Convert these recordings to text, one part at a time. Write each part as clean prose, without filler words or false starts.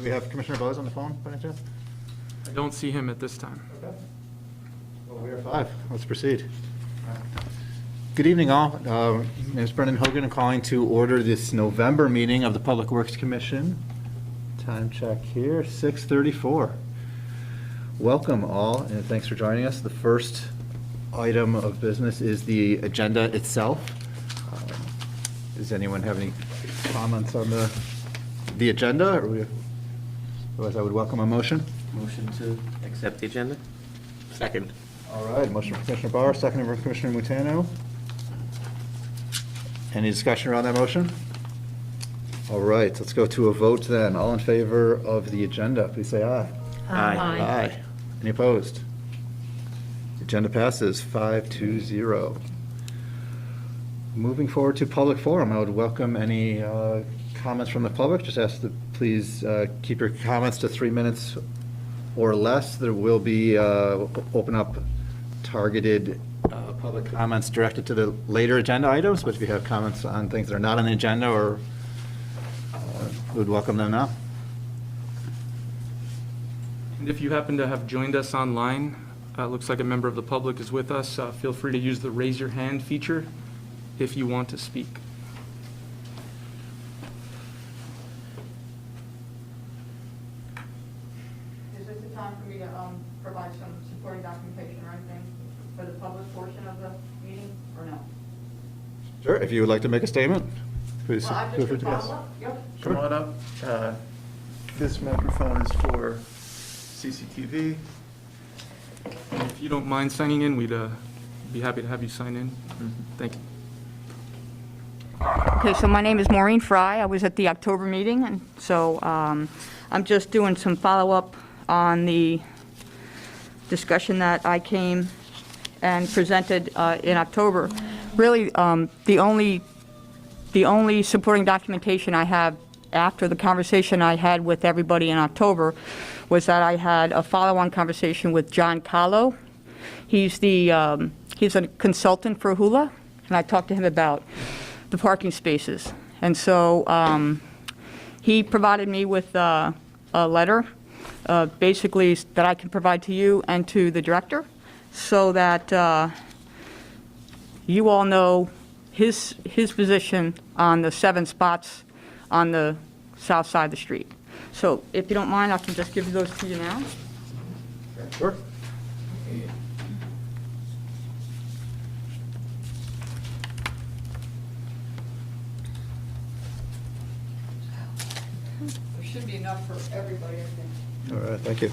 Do we have Commissioner Bose on the phone by any chance? I don't see him at this time. Okay. Well, we are 5. Let's proceed. Good evening, all. My name is Brendan Hogan. I'm calling to order this November meeting of the Public Works Commission. Time check here, 6:34. Welcome, all, and thanks for joining us. The first item of business is the agenda itself. Does anyone have any comments on the agenda? Otherwise, I would welcome a motion. Motion to accept the agenda? Second. All right, motion from Commissioner Barr, second from Commissioner Mutano. Any discussion around that motion? All right, let's go to a vote then. All in favor of the agenda, please say aye. Aye. Aye. Any opposed? The agenda passes 5-0. Moving forward to public forum, I would welcome any comments from the public. Just ask to please keep your comments to 3 minutes or less. There will be open up targeted public comments directed to the later agenda items, but if you have comments on things that are not on the agenda, or we would welcome them now. And if you happen to have joined us online, looks like a member of the public is with us, feel free to use the raise your hand feature if you want to speak. Is this the time for me to provide some supporting documentation or anything for the public portion of the meeting, or no? Sure, if you would like to make a statement, please Well, I feel just free to follow guess. up. Yep. Come on up. This microphone is for CCTV. And if you don't mind signing in, we'd be happy to have you sign in. Thank you. Okay, so my name is Maureen Fry. I was at the October meeting, and so I'm just doing some follow-up on the discussion that I came and presented in October. Really, the only supporting documentation I have after the conversation I had with everybody in October was that I had a follow-on conversation with John Kahlo. He's a consultant for Hula, and I talked to him about the parking spaces. And so he provided me with a letter, basically that I can provide to you and to the director, so that you all know his position on the 7 spots on the south side of the street. So if you don't mind, I can just give those to you now. Sure. There should be enough for everybody, I think. All right, thank you.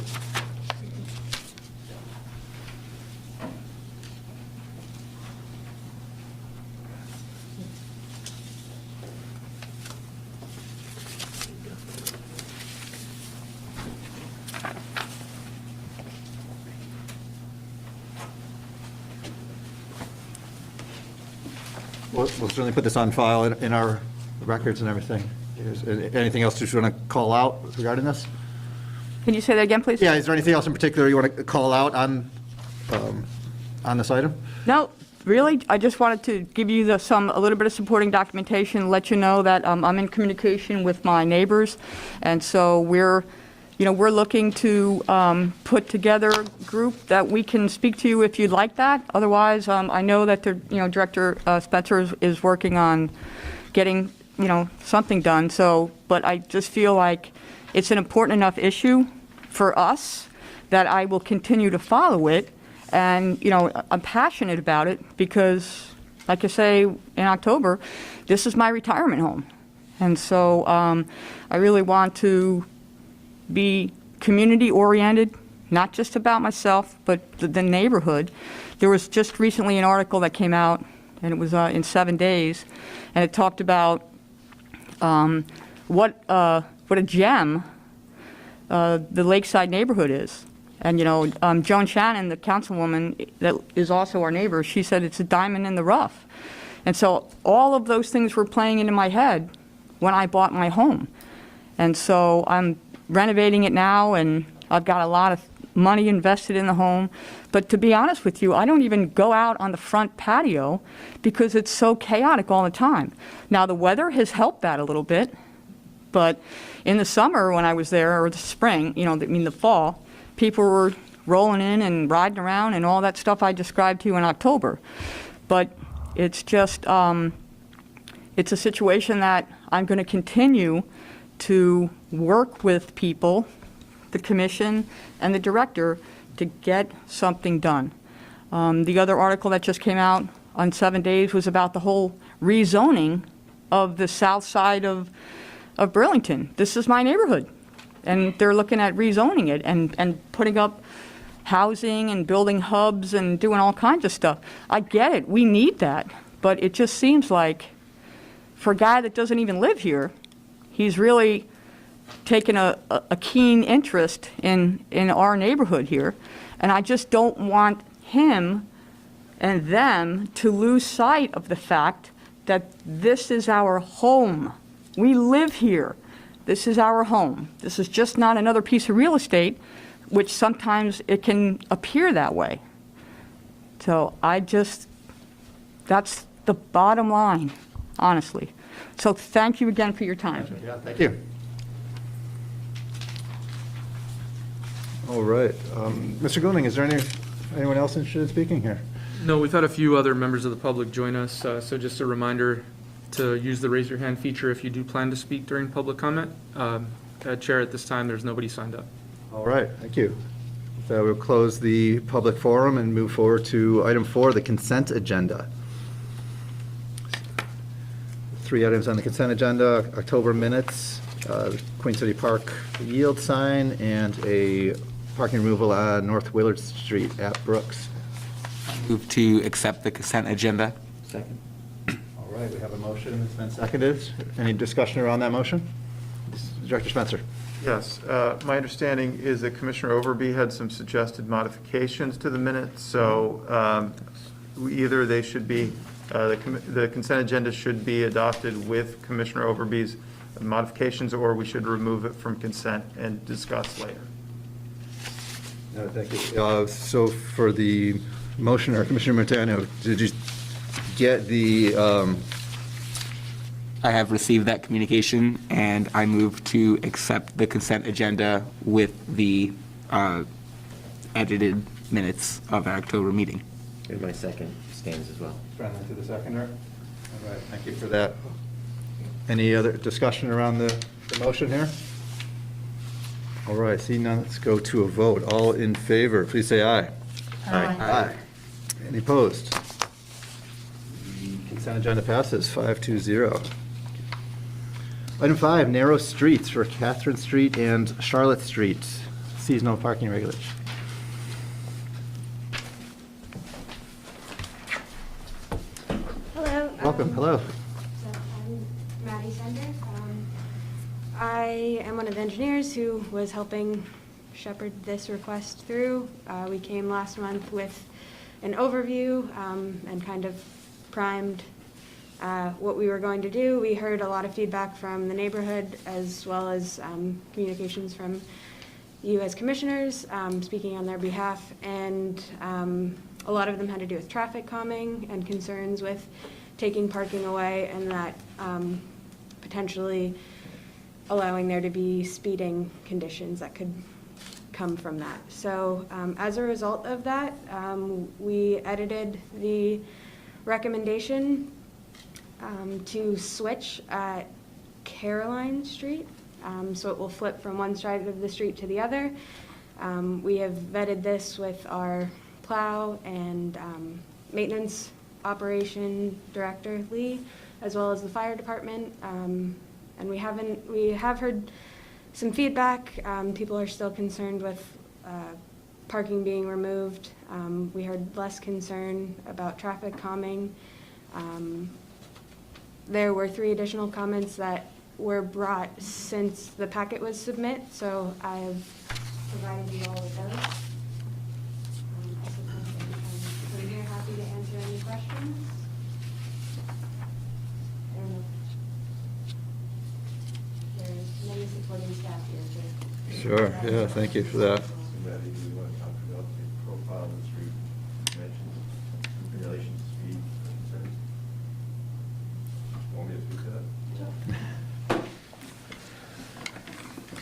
We'll certainly put this on file in our records and everything. Is anything else you want to call out regarding this? Can you say that again, please? Yeah, is there anything else in particular you want to call out on this item? No, really, I just wanted to give you a little bit of supporting documentation, let you know that I'm in communication with my neighbors, and so we're looking to put together a group that we can speak to you if you'd like that. Otherwise, I know that Director Spencer is working on getting something done. So, but I just feel like it's an important enough issue for us that I will continue to follow it. And, I'm passionate about it because, like I say, in October, this is my retirement home. And so I really want to be community-oriented, not just about myself, but the neighborhood. There was just recently an article that came out, and it was in 7 days, and it talked about what a gem the Lakeside neighborhood is. And, Joan Shannon, the councilwoman that is also our neighbor, she said it's a diamond in the rough. And so all of those things were playing into my head when I bought my home. And so I'm renovating it now, and I've got a lot of money invested in the home. But to be honest with you, I don't even go out on the front patio because it's so chaotic all the time. Now, the weather has helped that a little bit, But in the summer, when I was there, or the spring, the fall, people were rolling in and riding around and all that stuff I described to you in October. But it's just, it's a situation that I'm going to continue to work with people, the commission and the director, to get something done. The other article that just came out on 7 Days was about the whole rezoning of the south side of Burlington. This is my neighborhood, and they're looking at rezoning it and putting up housing and building hubs and doing all kinds of stuff. I get it, we need that, but it just seems like for a guy that doesn't even live here, he's really taken a keen interest in our neighborhood here, and I just don't want him and them to lose sight of the fact that this is our home. We live here. This is our home. This is just not another piece of real estate, which sometimes it can appear that way. So that's the bottom line, honestly. So thank you again for your time. Yeah, thank you. All right. Mr. Goulding, is there anyone else interested in speaking here? No, we've had a few other members of the public join us, so just a reminder to use the raise your hand feature if you do plan to speak during public comment. Chair, at this time, there's nobody signed up. All right, thank you. So we'll close the public forum and move forward to item 4, the consent agenda. 3 items on the consent agenda: October minutes, Queen City Park yield sign, and a parking removal on North Willard Street at Brooks. Move to accept the consent agenda. Second. All right, we have a motion that's been seconded. Any discussion around that motion? Director Spencer. Yes, my understanding is that Commissioner Overby had some suggested modifications to the minutes, so either they should be, the consent agenda should be adopted with Commissioner Overby's modifications, or we should remove it from consent and discuss later. No, thank you. So for the motioner, Commissioner Montano, did you get the, I have received that communication, and I move to accept the consent agenda with the edited minutes of our October meeting. And my second stands as well. friendly to the seconder? All right, thank you for that. Any other discussion around the motion here? All right, seeing none, let's go to a vote. All in favor, please say aye. Aye. Any opposed? Consent agenda passes 5-0. Item 5, narrow streets for Catherine Street and Charlotte Street, seasonal parking regulations. Hello. Welcome, hello. So I'm Maddie Sender. I am one of the engineers who was helping shepherd this request through. We came last month with an overview and kind of primed what we were going to do. We heard a lot of feedback from the neighborhood as well as communications from you as commissioners, speaking on their behalf, and a lot of them had to do with traffic calming and concerns with taking parking away, and that potentially allowing there to be speeding conditions that could come from that. So as a result of that, we edited the recommendation to switch at Caroline Street, so it will flip from one side of the street to the other. We have vetted this with our plow and maintenance operation director, Lee, as well as the fire department. And we have heard some feedback. People are still concerned with parking being removed. We heard less concern about traffic calming. There were 3 additional comments that were brought since the packet was submitted, so I have provided you all with those. I suppose I'm here happy to answer any questions. I don't know. There's many supporting staff here. Sure, yeah, thank you for that. Maddie, do you want to talk about the profile of the street dimensions in relation to speed? Want me to speak to that?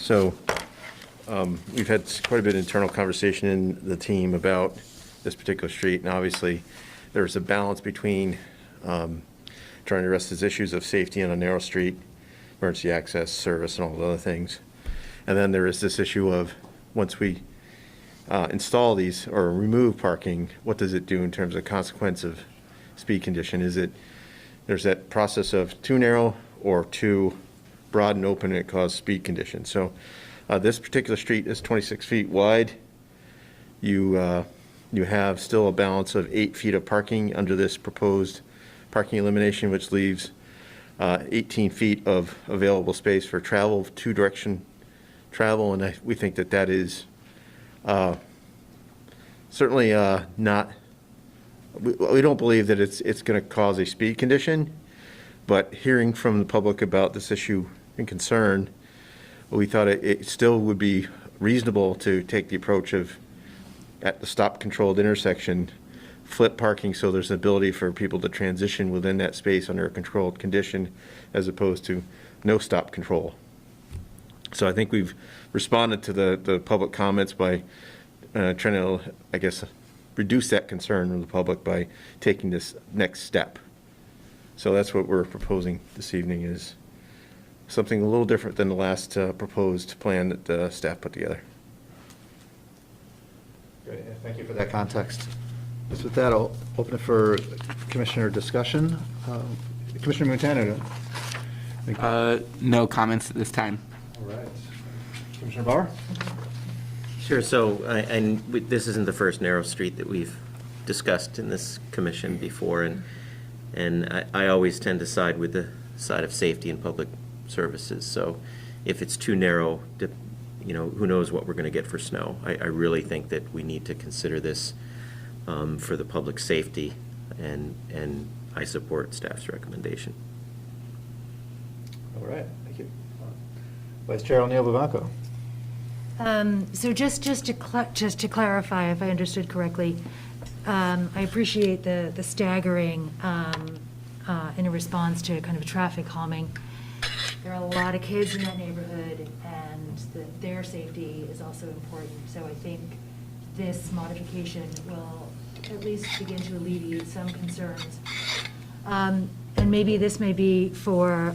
So we've had quite a bit of internal conversation in the team about this particular street, and obviously there's a balance between trying to address these issues of safety on a narrow street, emergency access, service, and all the other things. And then there is this issue of once we install these or remove parking, what does it do in terms of consequence of speed condition? There's that process of too narrow or too broad and open, and it causes speed condition. So this particular street is 26 feet wide. You have still a balance of 8 feet of parking under this proposed parking elimination, which leaves 18 feet of available space for travel, two-direction travel, and we think that that is certainly not, we don't believe that it's going to cause a speed condition, but hearing from the public about this issue and concern, we thought it still would be reasonable to take the approach of, at the stop-controlled intersection, flip parking so there's an ability for people to transition within that space under a controlled condition as opposed to no stop control. So I think we've responded to the public comments by trying to, I guess, reduce that concern from the public by taking this next step. So that's what we're proposing this evening, is something a little different than the last proposed plan that the staff put together. Great, thank you for that context. Just with that, I'll open it for commissioner discussion. Commissioner Montano. No comments at this time. All right. Commissioner Bauer? Sure, so, this isn't the first narrow street that we've discussed in this commission before, and I always tend to side with the side of safety and public services. So if it's too narrow, who knows what we're going to get for snow. I really think that we need to consider this for the public safety, and I support staff's recommendation. All right, thank you. Vice Chair O'Neill Vivanco. So just to clarify, if I understood correctly, I appreciate the staggering in a response to kind of traffic calming. There are a lot of kids in that neighborhood, and their safety is also important. So I think this modification will at least begin to alleviate some concerns. And maybe this may be for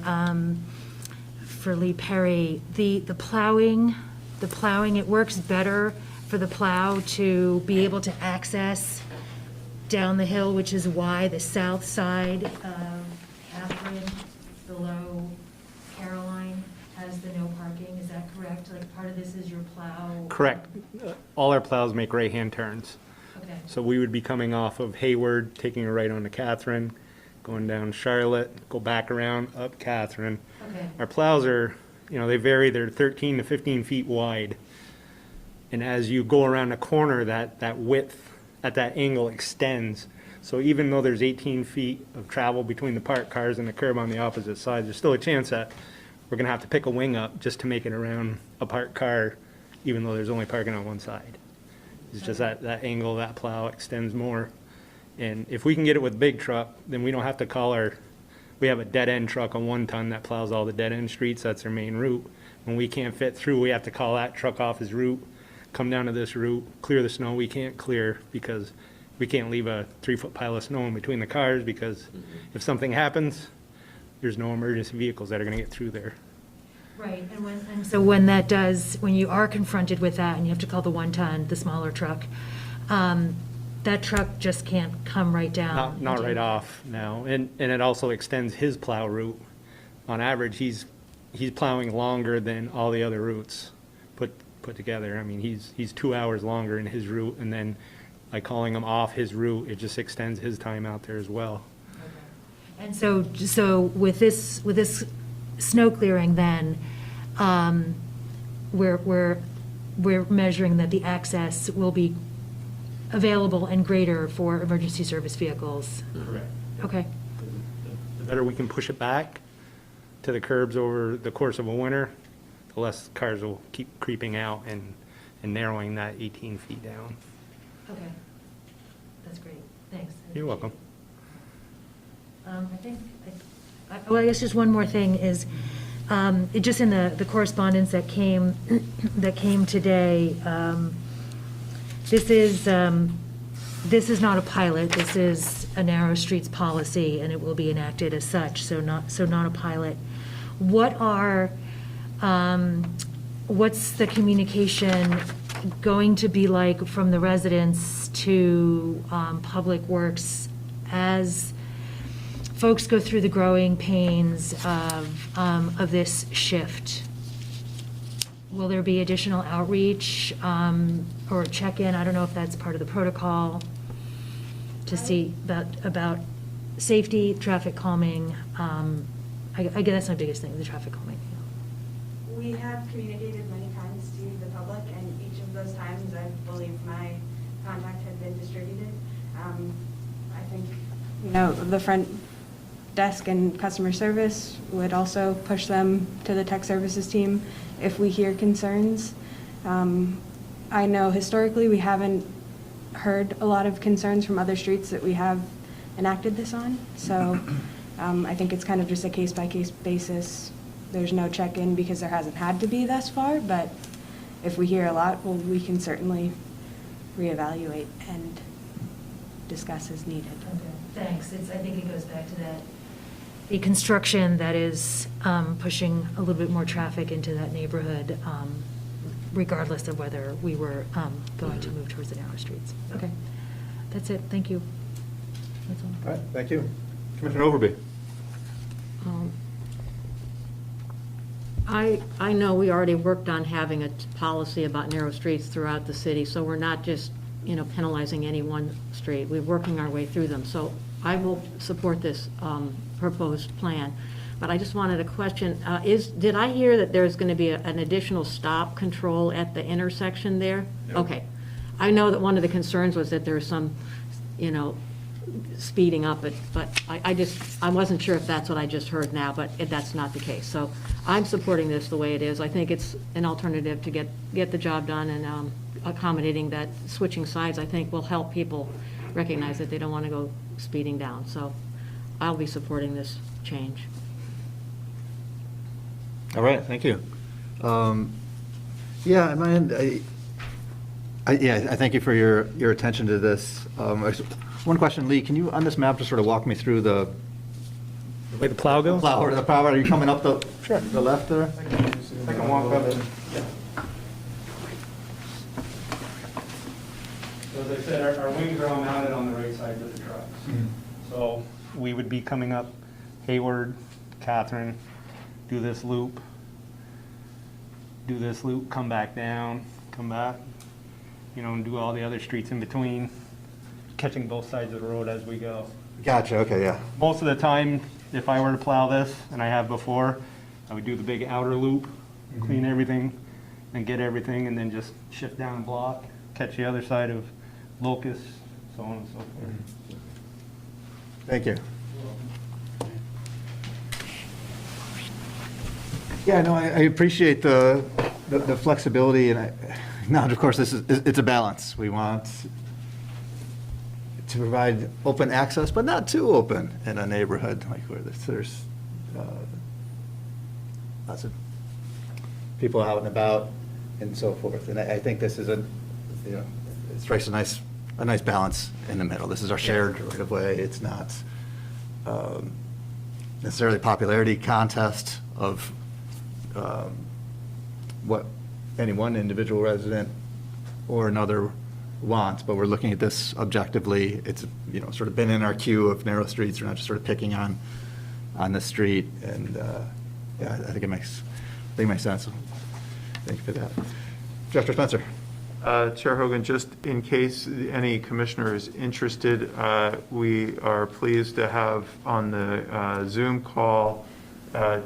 Lee Perry. The plowing, it works better for the plow to be able to access down the hill, which is why the south side of Catherine below Caroline has the no parking. Is that correct? Like, part of this is your plow? Correct. All our plows make right-hand turns. Okay. So we would be coming off of Hayward, taking a right onto Catherine, going down Charlotte, go back around, up Catherine. Okay. Our plows are, they vary. They're 13 to 15 feet wide. And as you go around a corner, that width at that angle extends. So even though there's 18 feet of travel between the parked cars and the curb on the opposite side, there's still a chance that we're going to have to pick a wing up just to make it around a parked car, even though there's only parking on one side. It's just that angle, that plow extends more. And if we can get it with big truck, then we don't have to call we have a dead-end truck, a 1-ton that plows all the dead-end streets. That's their main route. When we can't fit through, we have to call that truck off his route, come down to this route, clear the snow we can't clear, because we can't leave a 3-foot pile of snow in between the cars, because if something happens, there's no emergency vehicles that are going to get through there. Right, and so when you are confronted with that and you have to call the 1-ton, the smaller truck, that truck just can't come right down. Not right off, no. And it also extends his plow route. On average, he's plowing longer than all the other routes put together. I mean, he's 2 hours longer in his route, and then by calling him off his route, it just extends his time out there as well. Okay. And so with this snow clearing, then we're measuring that the access will be available and greater for emergency service vehicles. Correct. Okay. The better we can push it back to the curbs over the course of a winter, the less cars will keep creeping out and narrowing that 18 feet down. Okay. That's great. Thanks. You're welcome. I guess just one more thing is, Just in the correspondence that came today, this is not a pilot, this is a narrow streets policy, and it will be enacted as such, so not a pilot. What's the communication going to be like from the residents to Public Works as folks go through the growing pains of this shift? Will there be additional outreach or check-in? I don't know if that's part of the protocol to see about safety, traffic calming. I guess that's my biggest thing, the traffic calming. We have communicated many times to the public, and each of those times, I believe my contact had been distributed. I think, the front desk and customer service would also push them to the tech services team if we hear concerns. I know historically we haven't heard a lot of concerns from other streets that we have enacted this on, so I think it's kind of just a case-by-case basis. There's no check-in because there hasn't had to be thus far, but if we hear a lot, well, we can certainly reevaluate and discuss as needed. Okay, thanks. I think it goes back to the construction that is pushing a little bit more traffic into that neighborhood, regardless of whether we were going to move towards the narrow streets. Okay, that's it. Thank you. That's all. All right, thank you. Commissioner Overby. I know we already worked on having a policy about narrow streets throughout the city, so we're not just, penalizing any one street. We're working our way through them. So I will support this proposed plan. But I just wanted a question. Did I hear that there's going to be an additional stop control at the intersection there? Yep. Okay. I know that one of the concerns was that there's some, speeding up it, but I wasn't sure if that's what I just heard now, but that's not the case. So I'm supporting this the way it is. I think it's an alternative to get the job done, and accommodating that switching sides, I think, will help people recognize that they don't want to go speeding down. So I'll be supporting this change. All right, thank you. Yeah, I thank you for your attention to this. One question, Lee, can you, on this map, just sort of walk me through the way the plow goes? the plow, are you coming up the left there? I can walk up. So as I said, our wings are all mounted on the right sides of the trucks. So we would be coming up Hayward, Catherine, do this loop, come back down, come back, and do all the other streets in between, catching both sides of the road as we go. Gotcha, okay, yeah. Most of the time, if I were to plow this, and I have before, I would do the big outer loop, clean everything, and get everything, and then just shift down and block, catch the other side of Locust, so on and so forth. Thank you. Yeah, no, I appreciate the flexibility, and now, of course, it's a balance. We want to provide open access, but not too open in a neighborhood like where there's lots of people out and about and so forth. And I think this is it strikes a nice balance in the middle. This is our shared right of way. It's not necessarily a popularity contest of what any one individual resident or another wants, but we're looking at this objectively. It's sort of been in our queue of narrow streets. We're not just sort of picking on the street, and I think it makes sense. Thank you for that. Director Spencer. Chair Hogan, just in case any commissioner is interested, we are pleased to have on the Zoom call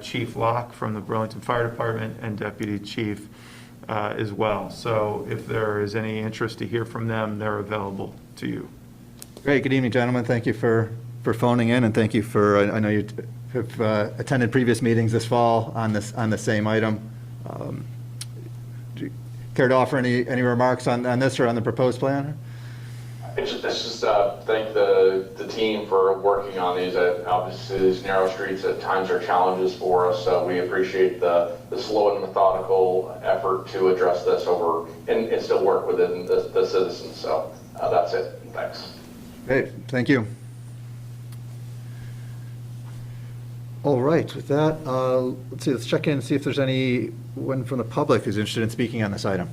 Chief Locke from the Burlington Fire Department and Deputy Chief as well. So if there is any interest to hear from them, they're available to you. Great. Good evening, gentlemen. Thank you for phoning in, and thank you for, I know you have attended previous meetings this fall on the same item. Do you care to offer any remarks on this or on the proposed plan? It's just thank the team for working on these. Obviously, these narrow streets at times are challenges for us, so we appreciate the slow and methodical effort to address this over and still work within the citizens. So that's it. Thanks. Great, thank you. All right, with that, let's check in and see if there's anyone from the public who's interested in speaking on this item.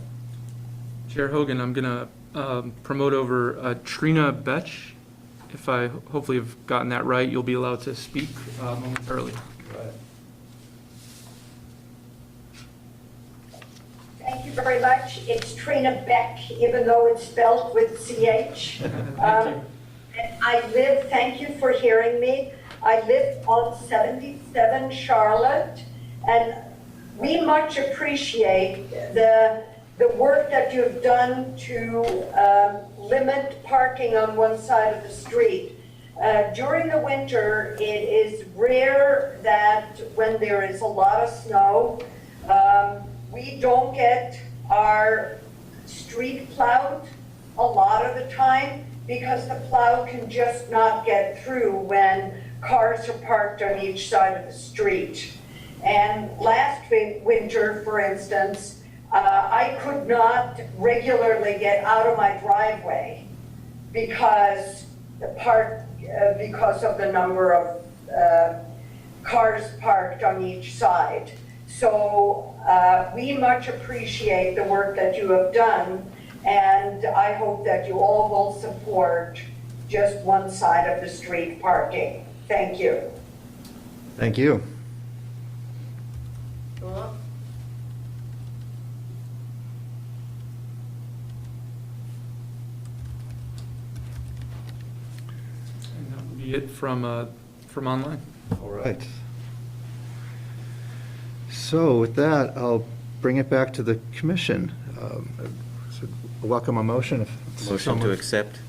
Chair Hogan, I'm going to promote over Trina Betch. If I hopefully have gotten that right, you'll be allowed to speak momentarily. Thank you very much. It's Trina Beck, even though it's spelled with CH. Thank you for hearing me. I live on 77 Charlotte, and we much appreciate the work that you've done to limit parking on one side of the street. During the winter, it is rare that when there is a lot of snow, we don't get our street plowed a lot of the time because the plow can just not get through when cars are parked on each side of the street. And last winter, for instance, I could not regularly get out of my driveway because of the number of cars parked on each side. So we much appreciate the work that you have done, and I hope that you all will support just one side of the street parking. Thank you. Thank you. And that would be it from online. All right. So with that, I'll bring it back to the commission. So welcome a motion. Motion to accept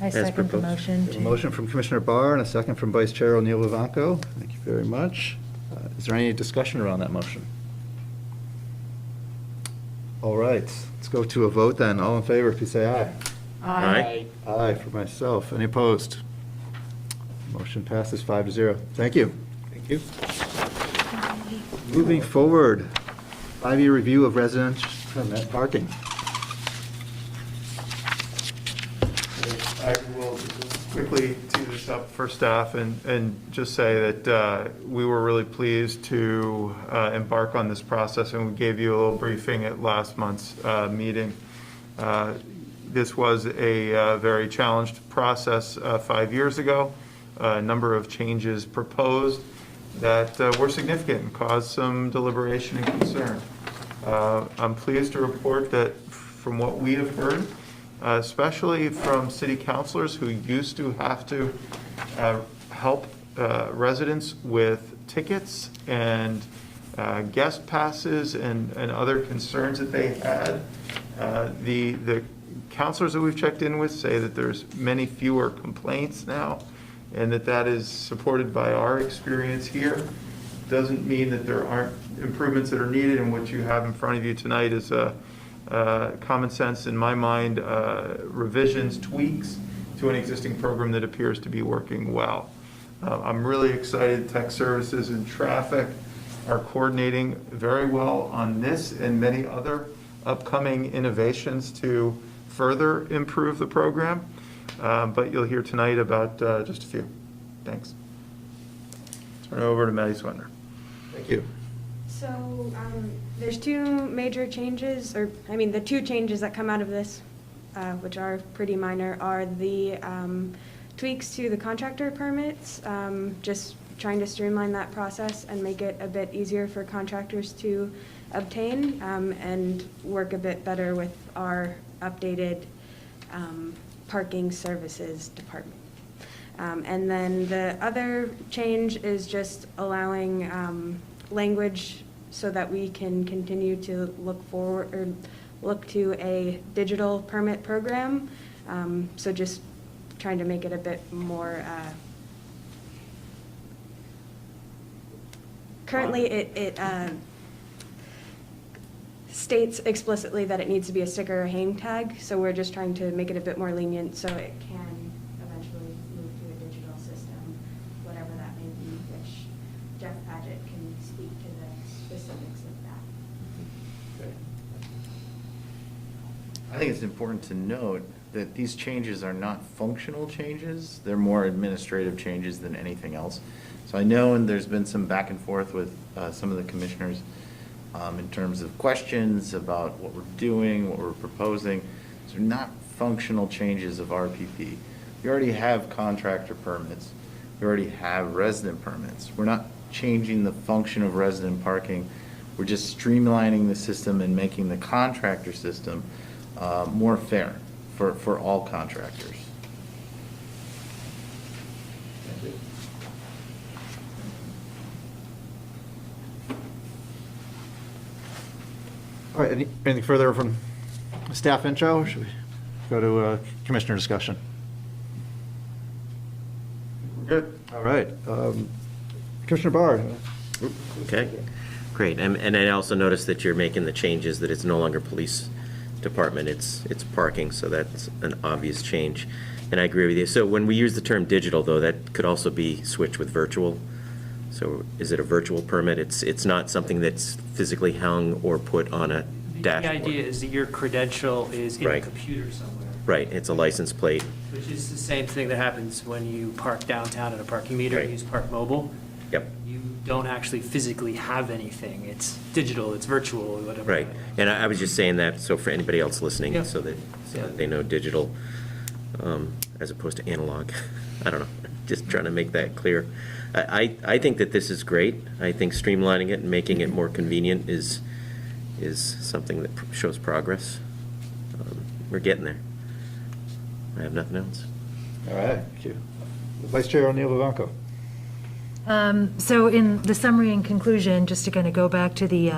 I as second the proposed. motion. We have a motion from Commissioner Barr and a second from Vice Chair O'Neill Vivanco. Thank you very much. Is there any discussion around that motion? All right, let's go to a vote then. All in favor, please say aye. Aye. Aye for myself. Any opposed? Motion passes 5-0. Thank you. Thank you. Moving forward, 5-year review of residential permit parking. I will quickly tee this up for staff and just say that we were really pleased to embark on this process, and we gave you a little briefing at last month's meeting. This was a very challenged process 5 years ago. A number of changes proposed that were significant and caused some deliberation and concern. I'm pleased to report that from what we have heard, especially from city councilors who used to have to help residents with tickets and guest passes and other concerns that they had. The councilors that we've checked in with say that there's many fewer complaints now, and that is supported by our experience here. Doesn't mean that there aren't improvements that are needed, and what you have in front of you tonight is common sense, in my mind, revisions, tweaks to an existing program that appears to be working well. I'm really excited Tech Services and Traffic are coordinating very well on this and many other upcoming innovations to further improve the program. But you'll hear tonight about just a few. Thanks. Turn it over to Maddie Swetner. Thank you. So there's two major changes, the two changes that come out of this, which are pretty minor, are the tweaks to the contractor permits, just trying to streamline that process and make it a bit easier for contractors to obtain and work a bit better with our updated parking services department. And then the other change is just allowing language so that we can continue to look to a digital permit program. So just trying to make it a bit more, currently states explicitly that it needs to be a sticker or hang tag, so we're just trying to make it a bit more lenient so it can eventually move to a digital system, whatever that may be, which Jeff Padgett can speak to the specifics of that. I think it's important to note that these changes are not functional changes. They're more administrative changes than anything else. So I know, and there's been some back and forth with some of the commissioners in terms of questions about what we're doing, what we're proposing. So they're not functional changes of RPP. We already have contractor permits. We already have resident permits. We're not changing the function of resident parking. We're just streamlining the system and making the contractor system more fair for all contractors. All right, anything further from staff intro, or should we go to commissioner discussion? Good. All right. Commissioner Barr. Okay, great. And I also noticed that you're making the changes, that it's no longer police department, it's parking, so that's an obvious change. And I agree with you. So when we use the term digital, though, that could also be switched with virtual. So is it a virtual permit? It's not something that's physically hung or put on a dashboard. The idea is that your credential is in a Right. computer somewhere. Right, it's a license plate. Which is the same thing that happens when you park downtown at a parking meter, Right. and use Park Mobile. Yep. You don't actually physically have anything. It's digital, it's virtual, or whatever. Right, and I was just saying that, so for anybody else listening, Yeah. so that they know digital as opposed to analog. I don't know, just trying to make that clear. I think that this is great. I think streamlining it and making it more convenient is something that shows progress. We're getting there. I have nothing else. All right, thank you. Vice Chair O'Neill Vivanco. So in the summary and conclusion, just to kind of go back to the,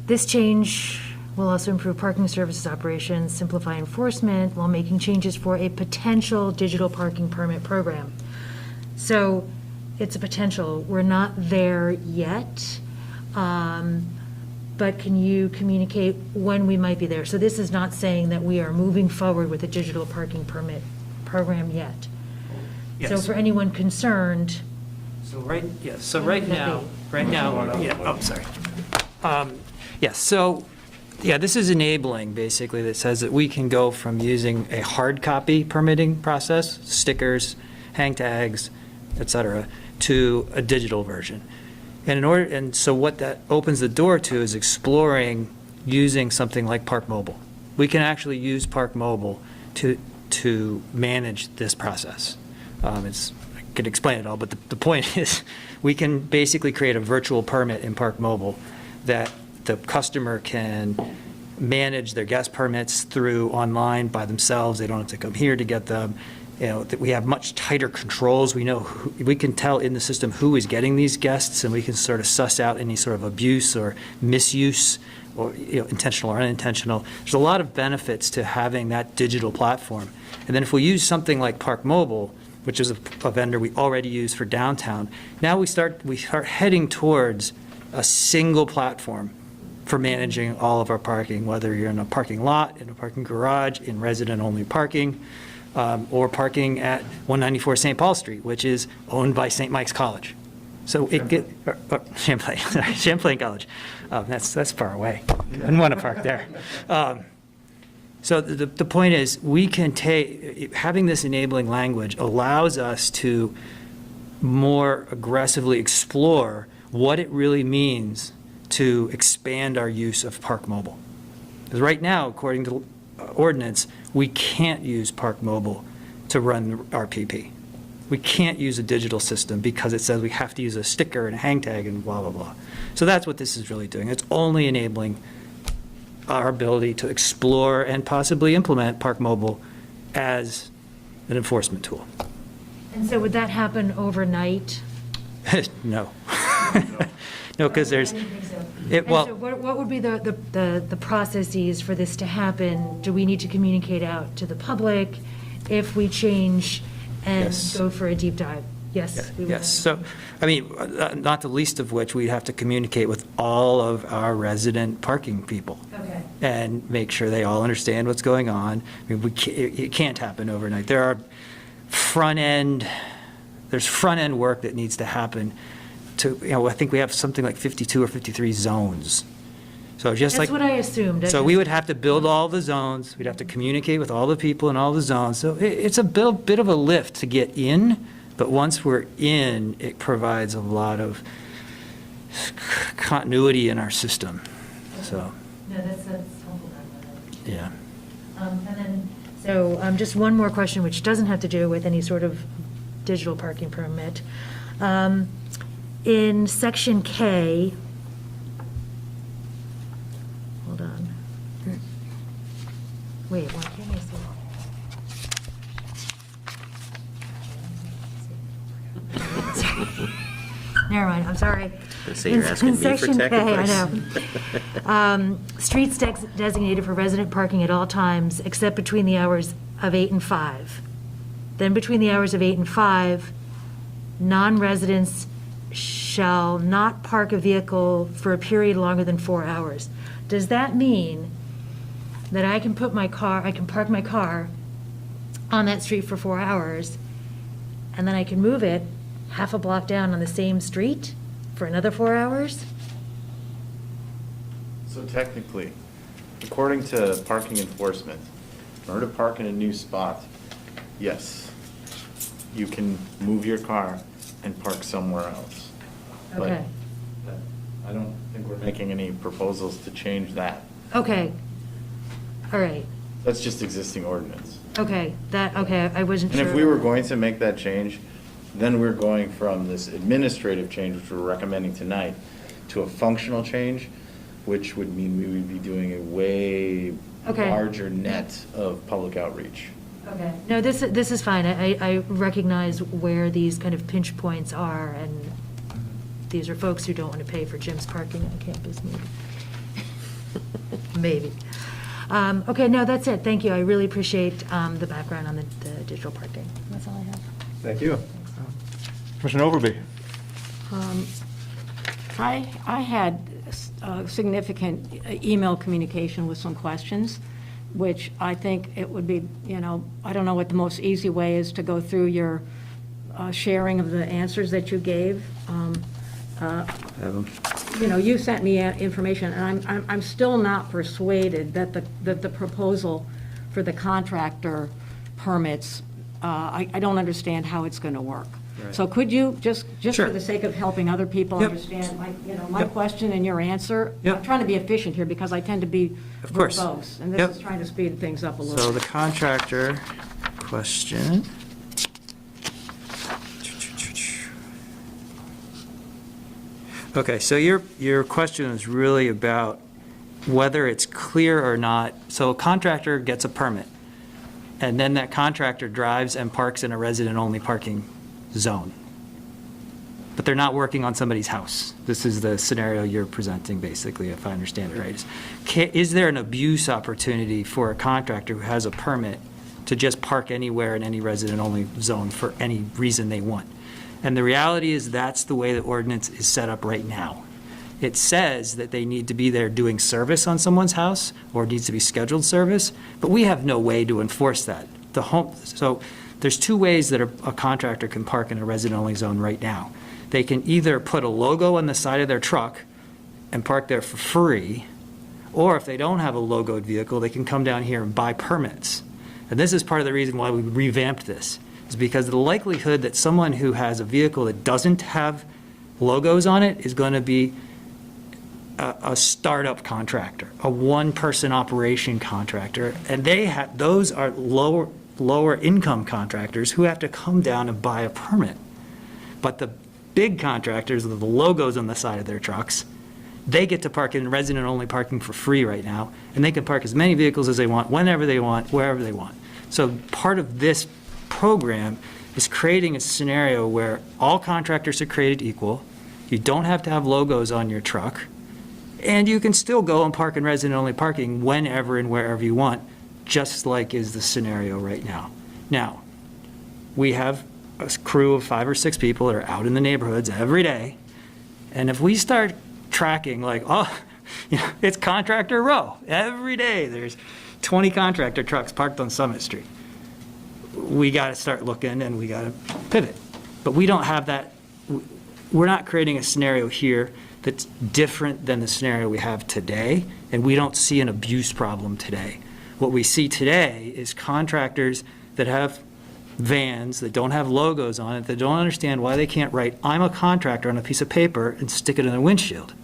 this change will also improve parking services operations, simplify enforcement while making changes for a potential digital parking permit program. So it's a potential. We're not there yet. But can you communicate when we might be there? So this is not saying that we are moving forward with a digital parking permit program yet. So Yes. for anyone concerned, So right When now, would that be? yeah, oh, sorry. Yes, so, yeah, this is enabling, basically, that says that we can go from using a hard copy permitting process, stickers, hang tags, et cetera, to a digital version. And so what that opens the door to is exploring using something like Park Mobile. We can actually use Park Mobile to manage this process. I could explain it all, but the point is, we can basically create a virtual permit in Park Mobile that the customer can manage their guest permits through online by themselves. They don't have to come here to get them. You know, that we have much tighter controls. We know we can tell in the system who is getting these guests, and we can sort of suss out any sort of abuse or misuse, or intentional or unintentional. There's a lot of benefits to having that digital platform. And then if we use something like Park Mobile, which is a vendor we already use for downtown, now we start heading towards a single platform for managing all of our parking, whether you're in a parking lot, in a parking garage, in resident-only parking, or parking at 194 St. Paul Street, which is owned by St. Mike's College. So Champlain College. That's far away. I didn't want to park there. So the point is, we can having this enabling language allows us to more aggressively explore what it really means to expand our use of Park Mobile. Because right now, according to ordinance, we can't use Park Mobile to run RPP. We can't use a digital system because it says we have to use a sticker and a hang tag and blah, blah, blah. So that's what this is really doing. It's only enabling our ability to explore and possibly implement Park Mobile as an enforcement tool. and so would that happen overnight? No. No, because there's, I didn't think so. it, And well. so what would be the processes for this to happen? Do we need to communicate out to the public if we change and Yes. go for a deep dive? Yes. we will. Yes, so, I mean, not the least of which, we'd have to communicate with all of our resident parking people Okay. and make sure they all understand what's going on. I mean, it can't happen overnight. There's front-end work that needs to happen to, I think we have something like 52 or 53 zones. So just like. That's what I assumed. So we would have to build all the zones, we'd have to communicate with all the people in all the zones. So it's a bit of a lift to get in, but once we're in, it provides a lot of continuity in our system, so, No, that's helpful. yeah. And then, so just one more question, which doesn't have to do with any sort of digital parking permit. In section K, hold on. Wait, why can't I see? Never mind, I'm sorry. So you're asking me for In section K, tech I know. Streets designated for resident parking at all times, except between the hours of 8 and 5. Then between the hours of 8 and 5, non-residents shall not park a vehicle for a period longer than 4 hours. Does that mean that I can park my car on that street for 4 hours, and then I can move it half a block down on the same street for another 4 hours? So technically, according to parking enforcement, in order to park in a new spot, yes, you can move your car and park somewhere else. But Okay. I don't think we're making any proposals to change that. Okay. All right. That's just existing ordinance. Okay, I wasn't sure. And if we were going to make that change, then we're going from this administrative change, which we're recommending tonight, to a functional change, which would mean we would be doing a way Okay. larger net of public outreach. Okay. No, this is fine. I recognize where these kind of pinch points are, and these are folks who don't want to pay for Jim's parking on campus, maybe. Maybe. Okay, no, that's it. Thank you. I really appreciate the background on the digital parking. That's all I have. Thank you. Commissioner Overby. I had significant email communication with some questions, which I think it would be, I don't know what the most easy way is to go through your sharing of the answers that you gave. You sent me information, and I'm still not persuaded that the proposal for the contractor permits, I don't understand how it's going to work. So could you, just Sure. for the sake of helping other people Yep. understand, my Yep. question and your answer? Yep. I'm trying to be efficient here because I tend to be Of course. verbose, and Yep. this is trying to speed things up a little. So the contractor question. Okay, so your question is really about whether it's clear or not. So a contractor gets a permit, and then that contractor drives and parks in a resident-only parking zone. But they're not working on somebody's house. This is the scenario you're presenting, basically, if I understand it right. Is there an abuse opportunity for a contractor who has a permit to just park anywhere in any resident-only zone for any reason they want? And the reality is that's the way the ordinance is set up right now. It says that they need to be there doing service on someone's house or needs to be scheduled service, but we have no way to enforce that. So there's two ways that a contractor can park in a resident-only zone right now. They can either put a logo on the side of their truck and park there for free, or if they don't have a logoed vehicle, they can come down here and buy permits. And this is part of the reason why we revamped this, is because the likelihood that someone who has a vehicle that doesn't have logos on it is going to be a startup contractor, a one-person operation contractor, and those are lower income contractors who have to come down and buy a permit. But the big contractors with the logos on the side of their trucks, they get to park in resident-only parking for free right now, and they can park as many vehicles as they want, whenever they want, wherever they want. So part of this program is creating a scenario where all contractors are created equal, you don't have to have logos on your truck, and you can still go and park in resident-only parking whenever and wherever you want, just like is the scenario right now. Now, we have a crew of 5 or 6 people that are out in the neighborhoods every day. And if we start tracking like, oh, you know, it's contractor row. Every day there's 20 contractor trucks parked on Summit Street. We got to start looking and we got to pivot. But we don't have that. We're not creating a scenario here that's different than the scenario we have today, and we don't see an abuse problem today. What we see today is contractors that have vans that don't have logos on it, that don't understand why they can't write, "I'm a contractor," on a piece of paper and stick it in their windshield.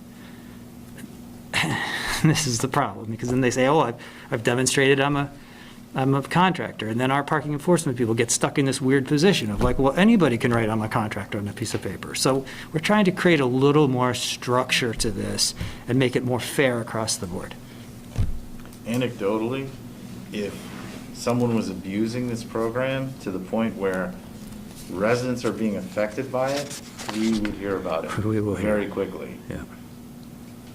This is the problem, because then they say, oh, I've demonstrated I'm a contractor. And then our parking enforcement people get stuck in this weird position of like, well, anybody can write I'm a contractor on a piece of paper. So we're trying to create a little more structure to this and make it more fair across the board. Anecdotally, if someone was abusing this program to the point where residents are being affected by it, we would hear about it We will hear. very quickly. Yeah.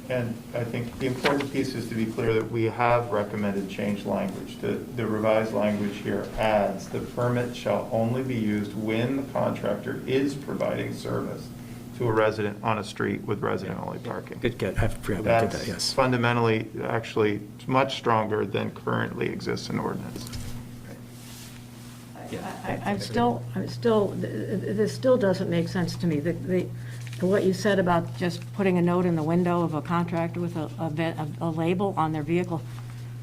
And I think the important piece is to be clear that we have recommended change language. The revised language here adds, the permit shall only be used when the contractor is providing service to a resident on a street with resident-only parking. Good, I forgot we did that, yes. That's fundamentally, actually, much stronger than currently exists in ordinance. I'm still, this still doesn't make sense to me. What you said about just putting a note in the window of a contractor with a label on their vehicle,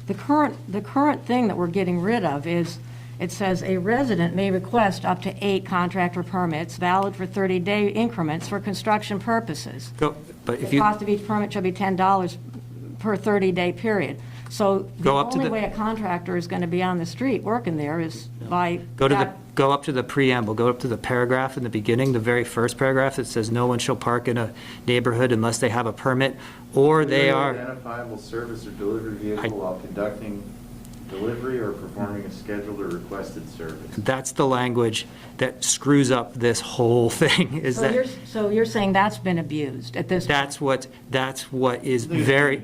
the current thing that we're getting rid of is, it says a resident may request up to 8 contractor permits valid for 30-day increments for construction purposes. But if The you cost of each permit shall be $10 per 30-day period. So the Go up to only the- way a contractor is going to be on the street working there is by go up to the preamble, go up to the paragraph in the beginning, the very first paragraph that says no one shall park in a neighborhood unless they have a permit or they are. Identifiable service or delivery vehicle while conducting delivery or performing a scheduled or requested service. That's the language that screws up this whole thing. Is that So you're saying that's been abused at this point? that's what is very.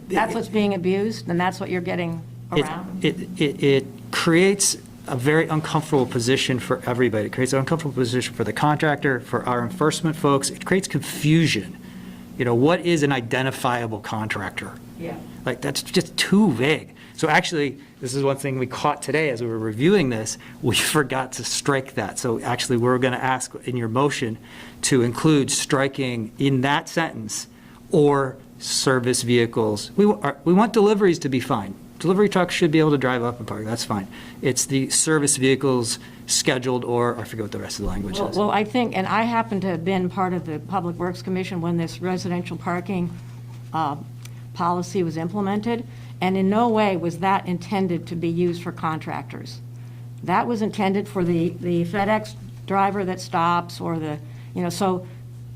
That's what's being abused, and that's what you're getting around? It creates a very uncomfortable position for everybody. It creates an uncomfortable position for the contractor, for our enforcement folks. It creates confusion. You know, what is an identifiable contractor? Yeah. Like, that's just too vague. So actually, this is one thing we caught today as we were reviewing this. We forgot to strike that. So actually, we're going to ask in your motion to include striking in that sentence or service vehicles. We want deliveries to be fine. Delivery trucks should be able to drive up and park. That's fine. It's the service vehicles scheduled, or I forget what the rest of the language is. Well, I think, and I happen to have been part of the Public Works Commission when this residential parking policy was implemented, and in no way was that intended to be used for contractors. That was intended for the FedEx driver that stops, or the, you know, so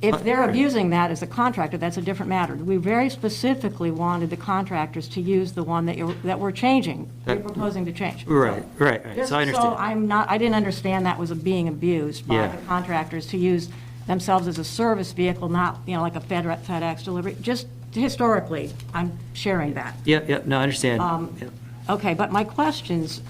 if they're abusing that as a contractor, that's a different matter. We very specifically wanted the contractors to use the one that we're changing, you're proposing to change. Right. Just So I understand. So I didn't understand that was being abused by Yeah. the contractors to use themselves as a service vehicle, not, you know, like a FedEx delivery. Just historically, I'm sharing that. Yep, no, I understand. Yep. Okay, but my questions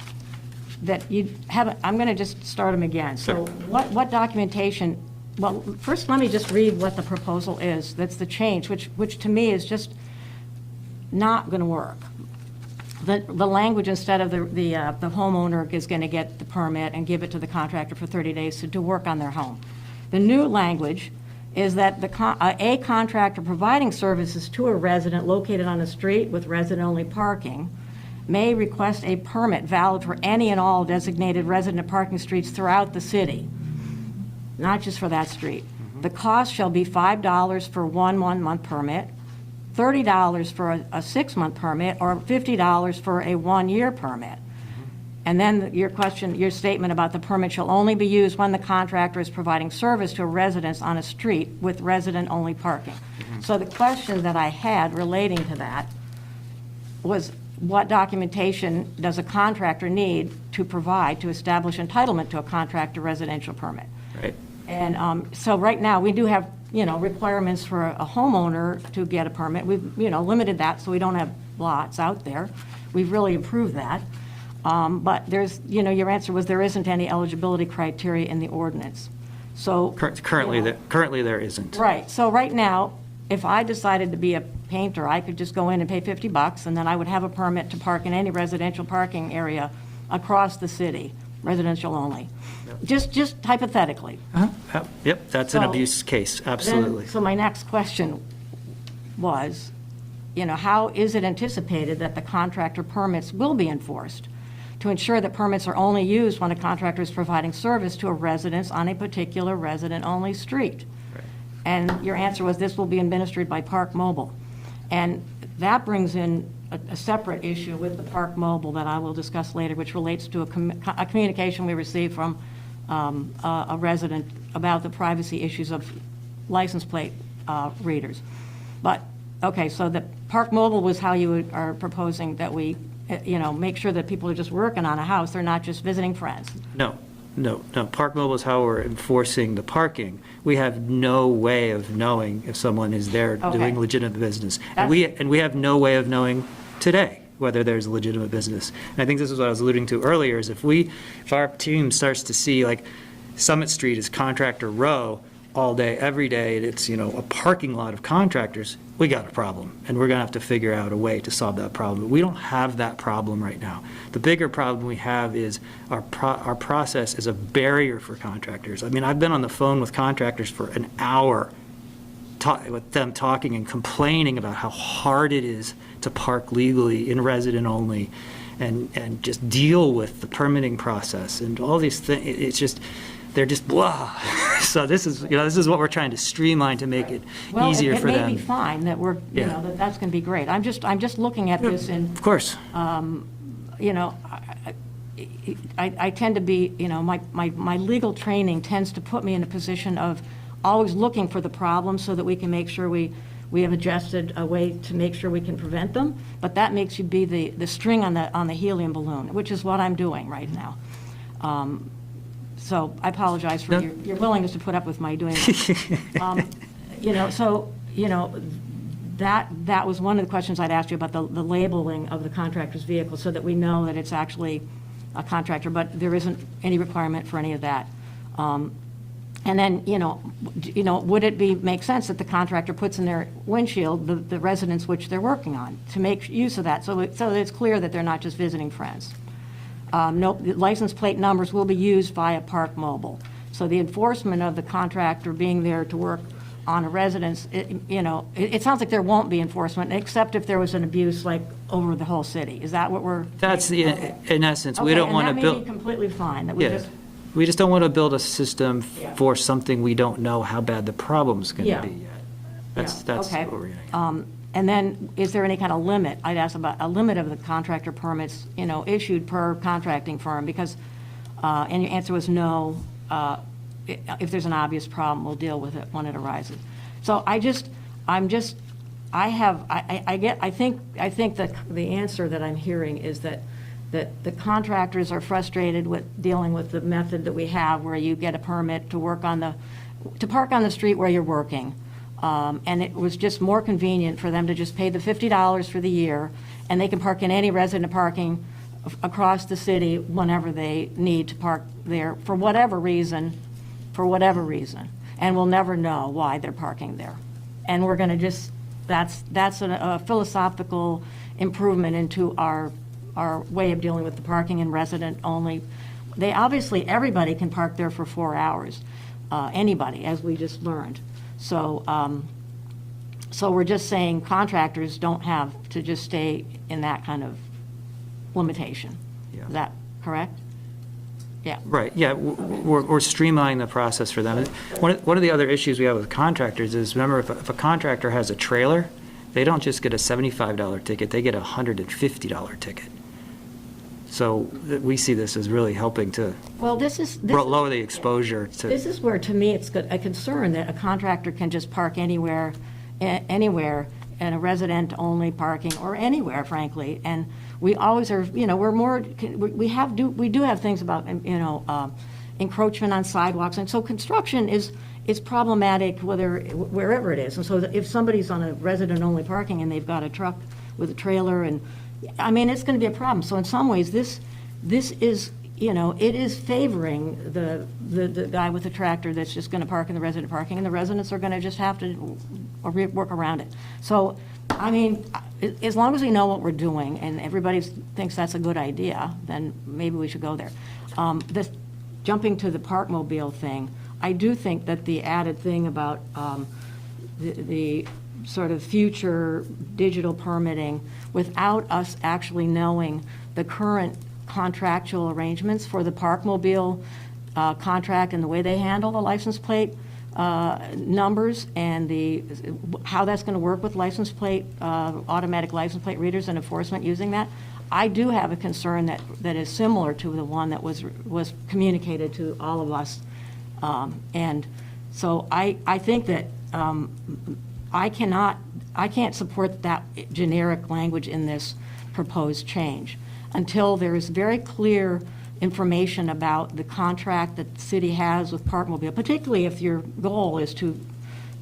that you haven't, I'm going to just start them again. So what documentation, well, first let me just read what the proposal is. That's the change, which to me is just not going to work. The language, instead of the homeowner is going to get the permit and give it to the contractor for 30 days to work on their home. The new language is that a contractor providing services to a resident located on a street with resident-only parking may request a permit valid for any and all designated resident parking streets throughout the city, not just for that street. The cost shall be $5 for one month permit, $30 for a 6-month permit, or $50 for a 1-year permit. And then your statement about the permit shall only be used when the contractor is providing service to residents on a street with resident-only parking. So the question that I had relating to that was, what documentation does a contractor need to provide to establish entitlement to a contractor residential permit? Right. And so right now, we do have, you know, requirements for a homeowner to get a permit. We've, you know, limited that so we don't have lots out there. We've really improved that. But there's, your answer was there isn't any eligibility criteria in the ordinance. So. Currently, there isn't. Right, so right now, if I decided to be a painter, I could just go in and pay $50, and then I would have a permit to park in any residential parking area across the city, residential only. Just hypothetically. Yep, that's an So, abuse case, absolutely. So my next question was, how is it anticipated that the contractor permits will be enforced to ensure that permits are only used when a contractor is providing service to a residence on a particular resident-only street? And your answer was this will be administered by Park Mobile. And that brings in a separate issue with the Park Mobile that I will discuss later, which relates to a communication we received from a resident about the privacy issues of license plate readers. But, okay, so the Park Mobile was how you are proposing that we, make sure that people are just working on a house, they're not just visiting friends. No. Park Mobile is how we're enforcing the parking. We have no way of knowing if someone is there doing legitimate business. And we have no way of knowing today whether there's legitimate business. And I think this is what I was alluding to earlier, is if our team starts to see like Summit Street is contractor row all day, every day, and it's, a parking lot of contractors, we got a problem. And we're going to have to figure out a way to solve that problem. But we don't have that problem right now. The bigger problem we have is our process is a barrier for contractors. I mean, I've been on the phone with contractors for an hour with them talking and complaining about how hard it is to park legally in resident only and just deal with the permitting process and all these things. It's just, they're just blah. So this is what we're trying to streamline to make it easier for them. Well, it may be fine that we're, that's going to be great. I'm just looking at this and. Of course. I tend to be, my legal training tends to put me in a position of always looking for the problems so that we can make sure we have adjusted a way to make sure we can prevent them. But that makes you be the string on the helium balloon, which is what I'm doing right now. So I apologize for your willingness to put up with my doing that. That was one of the questions I'd asked you about the labeling of the contractor's vehicle so that we know that it's actually a contractor, but there isn't any requirement for any of that. And then, would it make sense that the contractor puts in their windshield the residence which they're working on to make use of that so that it's clear that they're not just visiting friends? No, the license plate numbers will be used via Park Mobile. So the enforcement of the contractor being there to work on a residence, it sounds like there won't be enforcement except if there was an abuse like over the whole city. Is that what we're? That's in essence. We don't want to build. That may be completely fine. That we just don't want to build a system for something we don't know how bad the problem's going to be yet. That's okay. what we're getting. And then, is there any kind of limit? I'd ask about a limit of the contractor permits, issued per contracting firm, because, and your answer was no. If there's an obvious problem, we'll deal with it when it arises. So I think that the answer that I'm hearing is that the contractors are frustrated with dealing with the method that we have, where you get a permit to park on the street where you're working. And it was just more convenient for them to just pay the $50 for the year, and they can park in any resident parking across the city whenever they need to park there for whatever reason, and we'll never know why they're parking there. And we're going to that's a philosophical improvement into our way of dealing with the parking in resident only. Everybody can park there for 4 hours, anybody, as we just learned. So we're just saying contractors don't have to just stay in that kind of limitation. Yeah. Is that correct? Yeah. Right, yeah, we're streamlining the process for them. One of the other issues we have with contractors is, remember, if a contractor has a trailer, they don't just get a $75 ticket, they get a $150 ticket. So we see this as really helping to lower the exposure to. This is where, to me, it's a concern that a contractor can just park anywhere, in a resident-only parking, or anywhere, frankly. And we always are, we do have things about, encroachment on sidewalks. And so construction is problematic wherever it is. And so if somebody's on a resident-only parking and they've got a truck with a trailer, and, it's going to be a problem. So in some ways, this this is, it is favoring the guy with the tractor that's just going to park in the resident parking, and the residents are going to just have to work around it. So, I mean, as long as we know what we're doing and everybody thinks that's a good idea, then maybe we should go there. Jumping to the Parkmobile thing, I do think that the added thing about the sort of future digital permitting without us actually knowing the current contractual arrangements for the Parkmobile contract and the way they handle the license plate numbers and how that's going to work with license plate, automatic license plate readers and enforcement using that. I do have a concern that is similar to the one that was communicated to all of us. And so I think that I can't support that generic language in this proposed change until there is very clear information about the contract that the city has with Parkmobile, particularly if your goal is to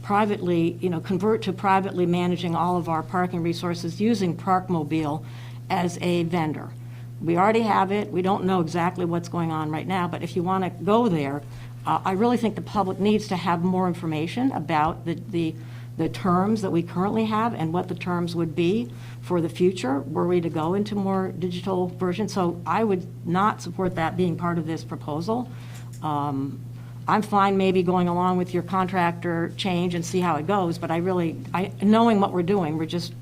privately, convert to privately managing all of our parking resources using Parkmobile as a vendor. We already have it. We don't know exactly what's going on right now, but if you want to go there, I really think the public needs to have more information about the terms that we currently have and what the terms would be for the future were we to go into more digital version. So I would not support that being part of this proposal. I'm fine maybe going along with your contractor change and see how it goes, but knowing what we're doing, we're just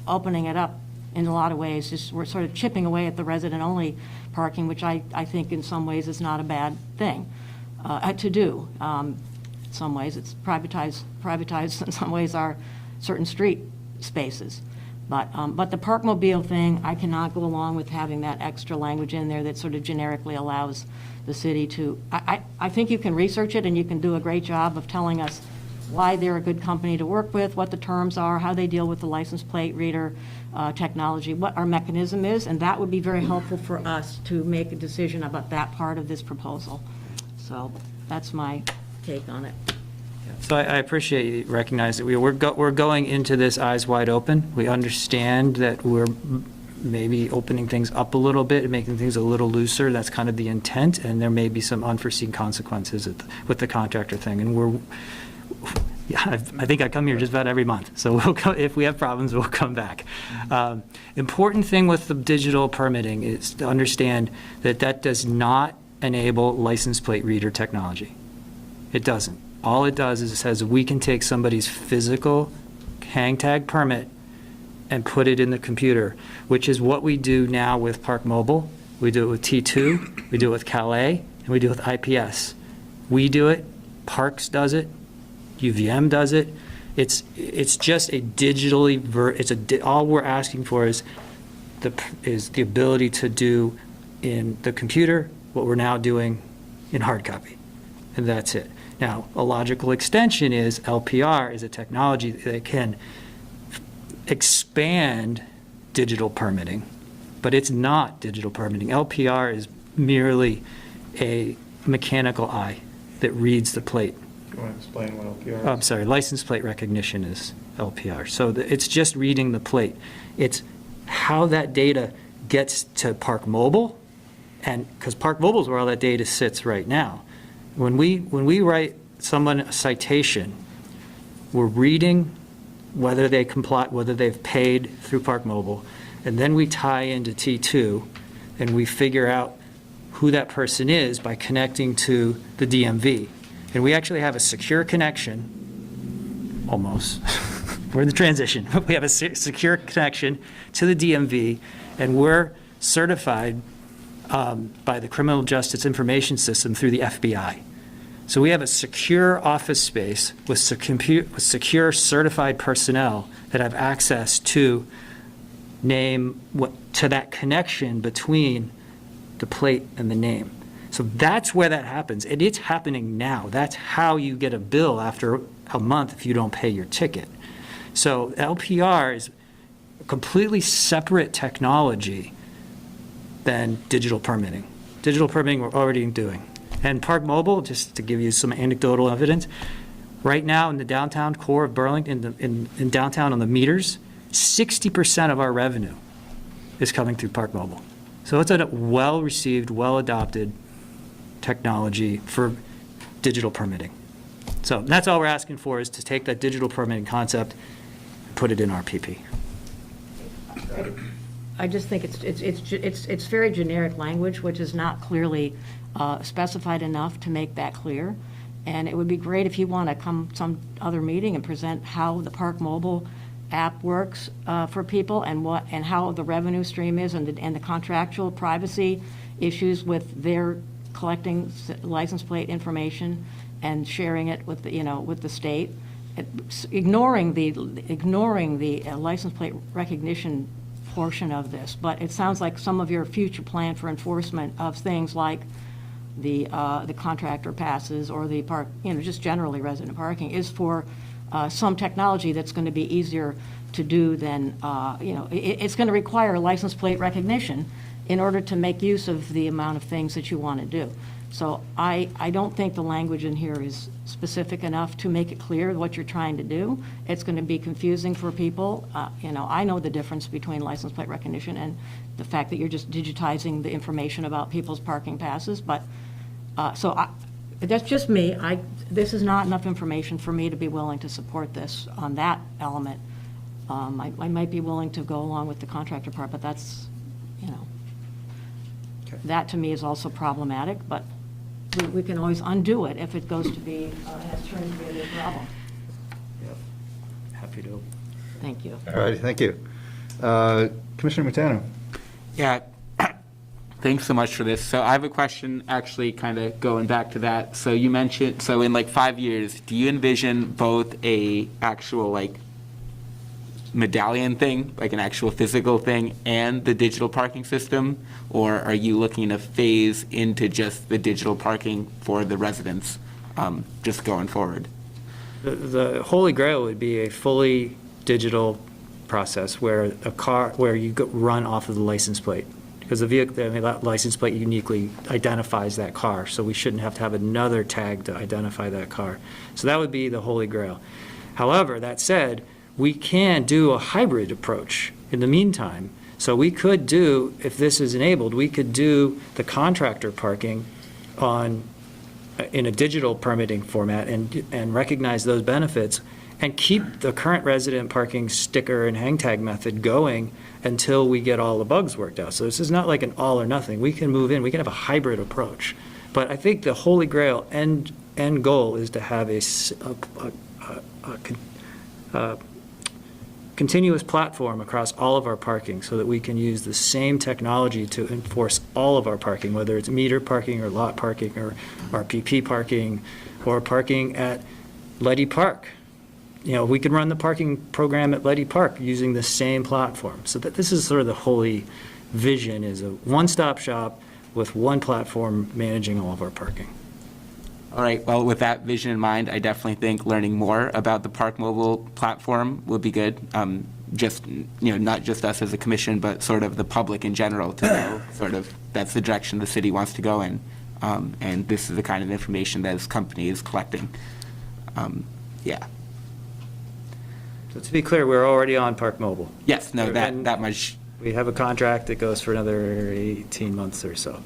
opening it up in a lot of ways. We're sort of chipping away at the resident-only parking, which I think in some ways is not a bad thing to do. In some ways, it's privatized in some ways are certain street spaces. But the Parkmobile thing, I cannot go along with having that extra language in there that sort of generically allows the city to, I think you can research it and you can do a great job of telling us why they're a good company to work with, what the terms are, how they deal with the license plate reader technology, what our mechanism is, and that would be very helpful for us to make a decision about that part of this proposal. So that's my take on it. So I appreciate you recognizing that we're going into this eyes wide open. We understand that we're maybe opening things up a little bit and making things a little looser. That's kind of the intent, and there may be some unforeseen consequences with the contractor thing. And I think I come here just about every month. So if we have problems, we'll come back. Important thing with the digital permitting is to understand that does not enable license plate reader technology. It doesn't. All it does is it says we can take somebody's physical hang tag permit and put it in the computer, which is what we do now with Park Mobile. We do it with T2, we do it with Calais, and we do it with IPS. We do it, Parks does it, UVM does it. It's just a digitally, all we're asking for is the ability to do in the computer what we're now doing in hard copy, and that's it. Now, a logical extension is LPR is a technology that can expand digital permitting, but it's not digital permitting. LPR is merely a mechanical eye that reads the plate. Do you want to explain what LPR is? I'm sorry, license plate recognition is LPR. So it's just reading the plate. It's how that data gets to Park Mobile, and because Park Mobile is where all that data sits right now. When we write someone a citation, we're reading whether they comply, whether they've paid through Park Mobile, and then we tie into T2, and we figure out who that person is by connecting to the DMV. And we actually have a secure connection, almost. We're in the transition. We have a secure connection to the DMV, and we're certified by the Criminal Justice Information System through the FBI. So we have a secure office space with secure certified personnel that have access to to that connection between the plate and the name. So that's where that happens, and it's happening now. That's how you get a bill after a month if you don't pay your ticket. So LPR is a completely separate technology than digital permitting. Digital permitting we're already doing. And Park Mobile, just to give you some anecdotal evidence, right now in the downtown core of Burlington, in downtown on the meters, 60% of our revenue is coming through Park Mobile. So it's a well-received, well-adopted technology for digital permitting. So that's all we're asking for, is to take that digital permitting concept and put it in RPP. I just think it's very generic language, which is not clearly specified enough to make that clear. And it would be great if you want to come some other meeting and present how the Park Mobile app works for people, and how the revenue stream is, and the contractual privacy issues with their collecting license plate information and sharing it with the state. Ignoring the license plate recognition portion of this, but it sounds like some of your future plan for enforcement of things like the contractor passes, or the park, just generally resident parking, is for some technology that's going to be easier to do than, it's going to require license plate recognition in order to make use of the amount of things that you want to do. So I don't think the language in here is specific enough to make it clear what you're trying to do. It's going to be confusing for people. I know the difference between license plate recognition and the fact that you're just digitizing the information about people's parking passes. But that's just me. This is not enough information for me to be willing to support this on that element. I might be willing to go along with the contractor part, but that's, that to me is also problematic. But we can always undo it if it goes to be, has turned to be a new problem. Happy to. Thank you. All right, thank you. Commissioner Matano. Yeah, thanks so much for this. So I have a question, actually kind of going back to that. So you mentioned, so in like 5 years, do you envision both a actual like medallion thing, like an actual physical thing, and the digital parking system? Or are you looking to phase into just the digital parking for the residents just going forward? The holy grail would be a fully digital process where you run off of the license plate. Because the vehicle, that license plate uniquely identifies that car, so we shouldn't have to have another tag to identify that car. So that would be the holy grail. However, that said, we can do a hybrid approach in the meantime. So we could do, if this is enabled, we could do the contractor parking in a digital permitting format and recognize those benefits and keep the current resident parking sticker and hang tag method going until we get all the bugs worked out. So this is not like an all or nothing. We can move in, we can have a hybrid approach. But I think the holy grail end goal is to have a continuous platform across all of our parking so that we can use the same technology to enforce all of our parking, whether it's meter parking or lot parking or RPP parking or parking at Leddy Park. We could run the parking program at Leddy Park using the same platform. So that this is sort of the holy vision, is a one-stop shop with one platform managing all of our parking. All right, well, with that vision in mind, I definitely think learning more about the Park Mobile platform would be good. Just, not just us as a commission, but sort of the public in general to know sort of that's the direction the city wants to go in. And this is the kind of information that this company is collecting. Yeah. So to be clear, we're already on Park Mobile. Yes, no, that much. We have a contract that goes for another 18 months or so.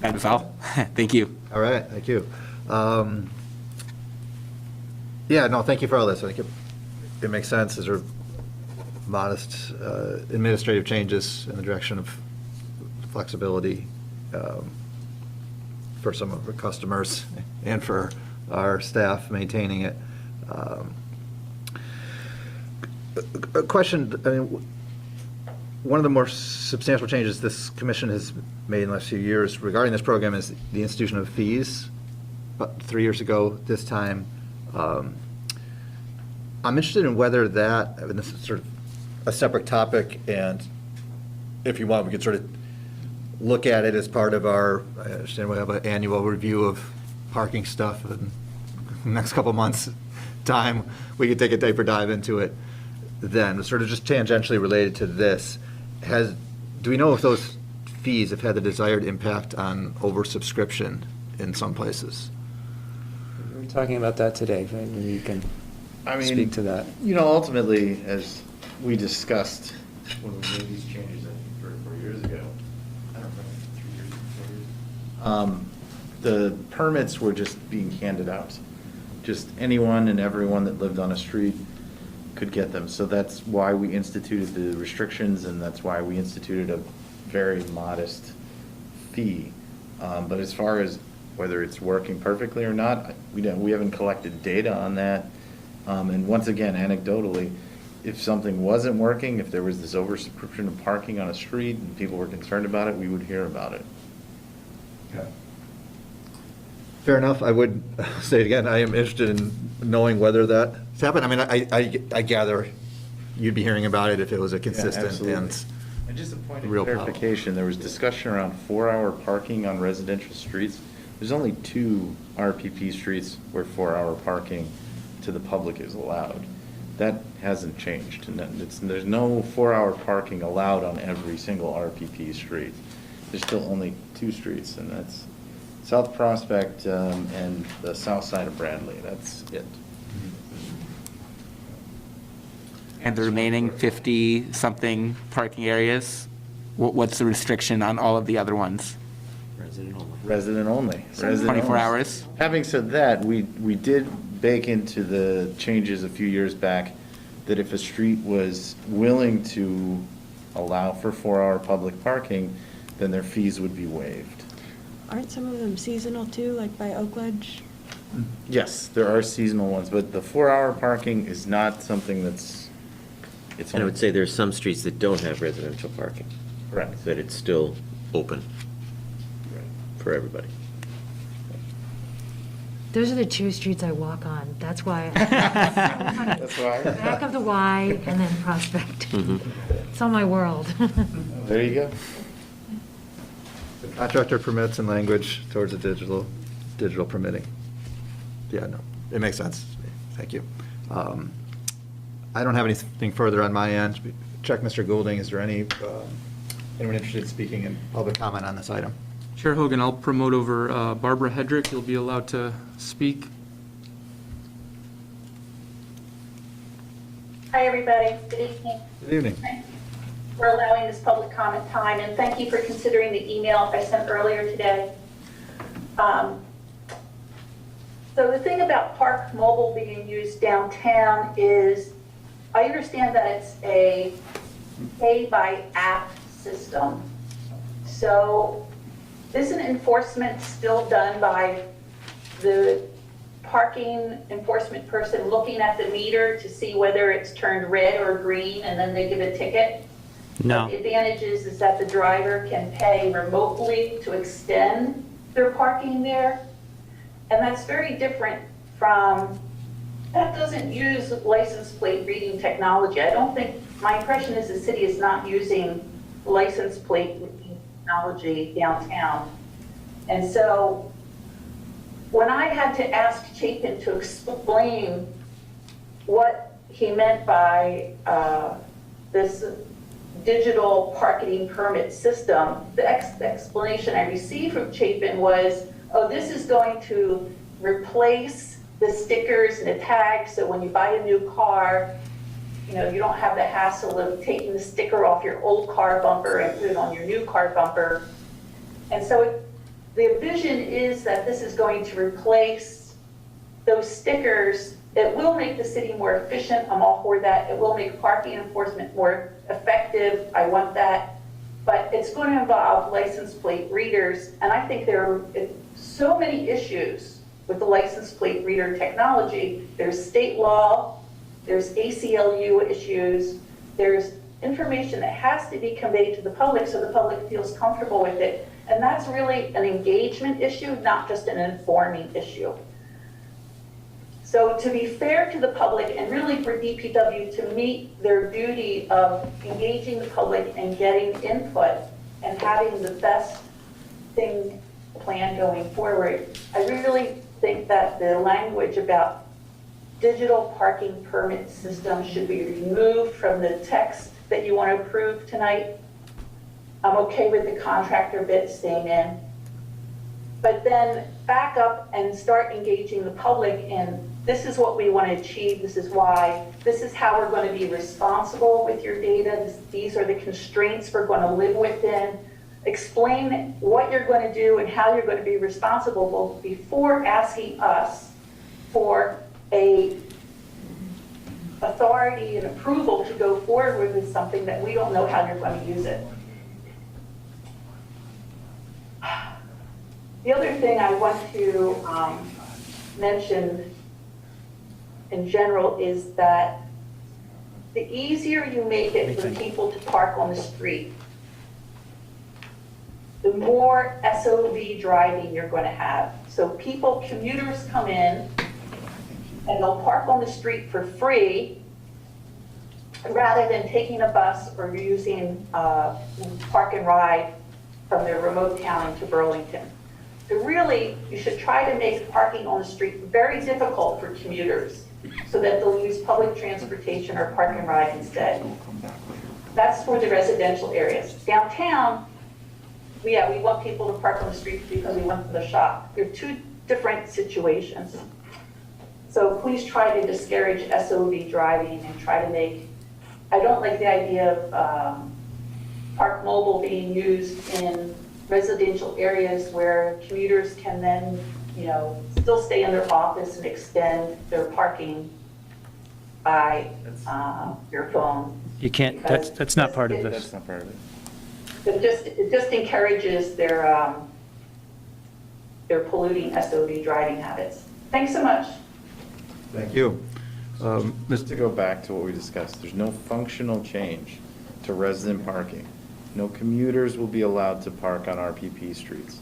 That is all. Thank you. All right, thank you. Thank you for all this. I think it makes sense. These are modest administrative changes in the direction of flexibility for some of our customers and for our staff maintaining it. A question, one of the more substantial changes this commission has made in the last few years regarding this program is the institution of fees. About 3 years ago this time, I'm interested in whether that, this is sort of a separate topic, and if you want, we could sort of look at it as part of our, I understand we have an annual review of parking stuff in the next couple months' time. We could take a deeper dive into it then, sort of just tangentially related to this. Do we know if those fees have had the desired impact on oversubscription in some places? We were talking about that today. Maybe you can speak to that. Ultimately, as we discussed when we made these changes, I think 3 or 4 years ago. I don't remember, 3 years, 4 years. The permits were just being handed out. Just anyone and everyone that lived on a street could get them. So that's why we instituted the restrictions, and that's why we instituted a very modest fee. But as far as whether it's working perfectly or not, we haven't collected data on that. And once again, anecdotally, if something wasn't working, if there was this oversubscription of parking on a street and people were concerned about it, we would hear about it. Okay. Fair enough. I would say it again, I am interested in knowing whether that's happened. I mean, I gather you'd be hearing about it if it was a consistent absolutely. and just a point of real problem. clarification, there was discussion around 4-hour parking on residential streets. There's only 2 RPP streets where 4-hour parking to the public is allowed. That hasn't changed. And there's no 4-hour parking allowed on every single RPP street. There's still only 2 streets, and that's South Prospect and the south side of Bradley. That's it. And the remaining 50-something parking areas, what's the restriction on all of the other ones? Resident only. Resident only. Resident 24 only. hours? Having said that, we did bake into the changes a few years back that if a street was willing to allow for 4-hour public parking, then their fees would be waived. Aren't some of them seasonal too, like by Oak Ledge? Yes, there are seasonal ones, but the 4-hour parking is not something that's, it's And I only. would say there's some streets that don't have residential parking, Correct. that it's still open for everybody. Those are the 2 streets I walk on. That's why. That's why. Back of the Y and then Prospect. It's all my world. There you go. the contractor permits and language towards the digital permitting. Yeah, no, it makes sense to me. Thank you. I don't have anything further on my end. Check Mr. Goulding, is there anyone interested in speaking in public comment on this item? Chair Hogan, I'll promote over Barbara Hedrick. You'll be allowed to speak. Hi, everybody. Good evening. Good evening. For allowing this public comment time, and thank you for considering the email I sent earlier today. So the thing about Park Mobile being used downtown is, I understand that it's a pay-by-app system. So isn't enforcement still done by the parking enforcement person looking at the meter to see whether it's turned red or green, and then they give a ticket? No. The advantage is that the driver can pay remotely to extend their parking there. And that's very different from, that doesn't use license plate reading technology. I don't think, my impression is the city is not using license plate reading technology downtown. And so when I had to ask Chapin to explain what he meant by this digital parking permit system, the explanation I received from Chapin was, oh, this is going to replace the stickers and the tags, so when you buy a new car, you know, you don't have the hassle of taking the sticker off your old car bumper and put it on your new car bumper. And so the vision is that this is going to replace those stickers. It will make the city more efficient. I'm all for that. It will make parking enforcement more effective. I want that. But it's going to involve license plate readers. And I think there are so many issues with the license plate reader technology. There's state law, there's ACLU issues, there's information that has to be conveyed to the public so the public feels comfortable with it. And that's really an engagement issue, not just an informing issue. So to be fair to the public and really for DPW to meet their duty of engaging the public and getting input and having the best thing planned going forward, I really think that the language about digital parking permit system should be removed from the text that you want to approve tonight. I'm okay with the contractor bit staying in. But then back up and start engaging the public in this is what we want to achieve, this is why, this is how we're going to be responsible with your data, these are the constraints we're going to live within. Explain what you're going to do and how you're going to be responsible before asking us for a authority and approval to go forward with something that we don't know how you're going to use it. The other thing I want to mention in general is that the easier you make it for people to park on the street, the more SOV driving you're going to have. So commuters come in and they'll park on the street for free rather than taking a bus or using park and ride from their remote town into Burlington. So really, you should try to make parking on the street very difficult for commuters so that they'll use public transportation or park and ride instead. That's for the residential areas. Downtown, we want people to park on the street because we want them to shop. They're two different situations. So please try to discourage SOV driving and try to I don't like the idea of Park Mobile being used in residential areas where commuters can then, still stay in their office and extend their parking by your phone. You can't, that's not part of this. That's not part of it. It just encourages their polluting SOV driving habits. Thanks so much. Thank you. Just to go back to what we discussed, there's no functional change to resident parking. No commuters will be allowed to park on RPP streets.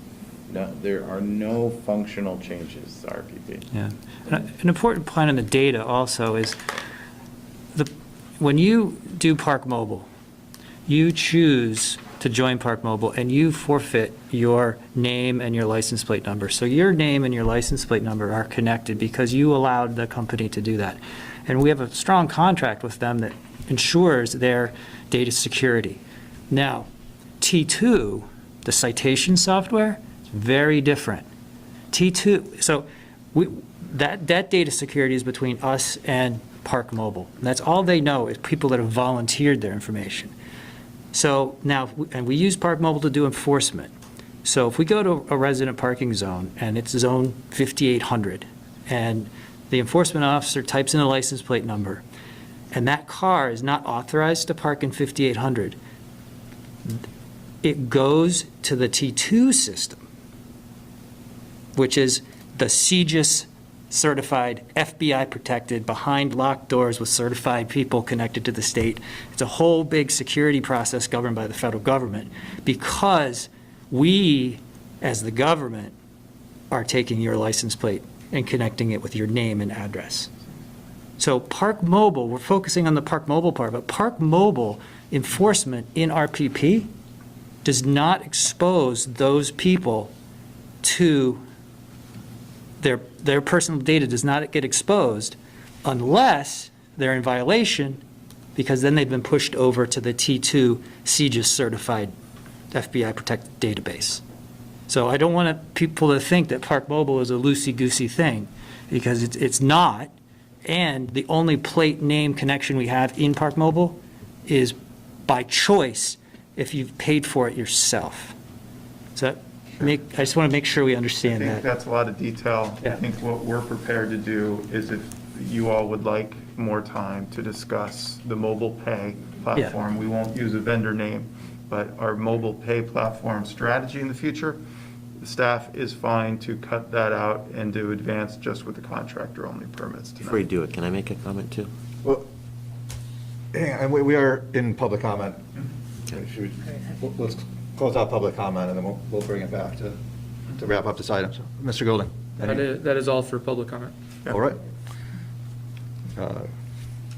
No, there are no functional changes to RPP. Yeah. An important point on the data also is when you do Park Mobile, you choose to join Park Mobile and you forfeit your name and your license plate number. So your name and your license plate number are connected because you allowed the company to do that. And we have a strong contract with them that ensures their data security. Now, T2, the citation software, is very different. T2, so that data security is between us and Park Mobile. And that's all they know is people that have volunteered their information. So now, and we use Park Mobile to do enforcement. So if we go to a resident parking zone and it's zone 5800 and the enforcement officer types in a license plate number and that car is not authorized to park in 5800, it goes to the T2 system, which is the CGIS certified, FBI protected, behind locked doors with certified people connected to the state. It's a whole big security process governed by the federal government because we, as the government, are taking your license plate and connecting it with your name and address. So Park Mobile, we're focusing on the Park Mobile part, but Park Mobile enforcement in RPP does not expose those people to their personal data does not get exposed unless they're in violation, because then they've been pushed over to the T2 CGIS certified FBI protected database. So I don't want people to think that Park Mobile is a loosey-goosey thing, because it's not. And the only plate name connection we have in Park Mobile is by choice if you've paid for it yourself. So I just want to make sure we understand that. I think that's a lot of detail. Yeah. I think what we're prepared to do is if you all would like more time to discuss the mobile pay platform, we won't use a vendor name, but our mobile pay platform strategy in the future, the staff is fine to cut that out and do advance just with the contractor-only permits tonight. Before you do it, can I make a comment too? Well, hang on, we are in public comment. Let's close out public comment, and then we'll bring it back to wrap up this item. So, Mr. Golding? That is all for public comment. All right.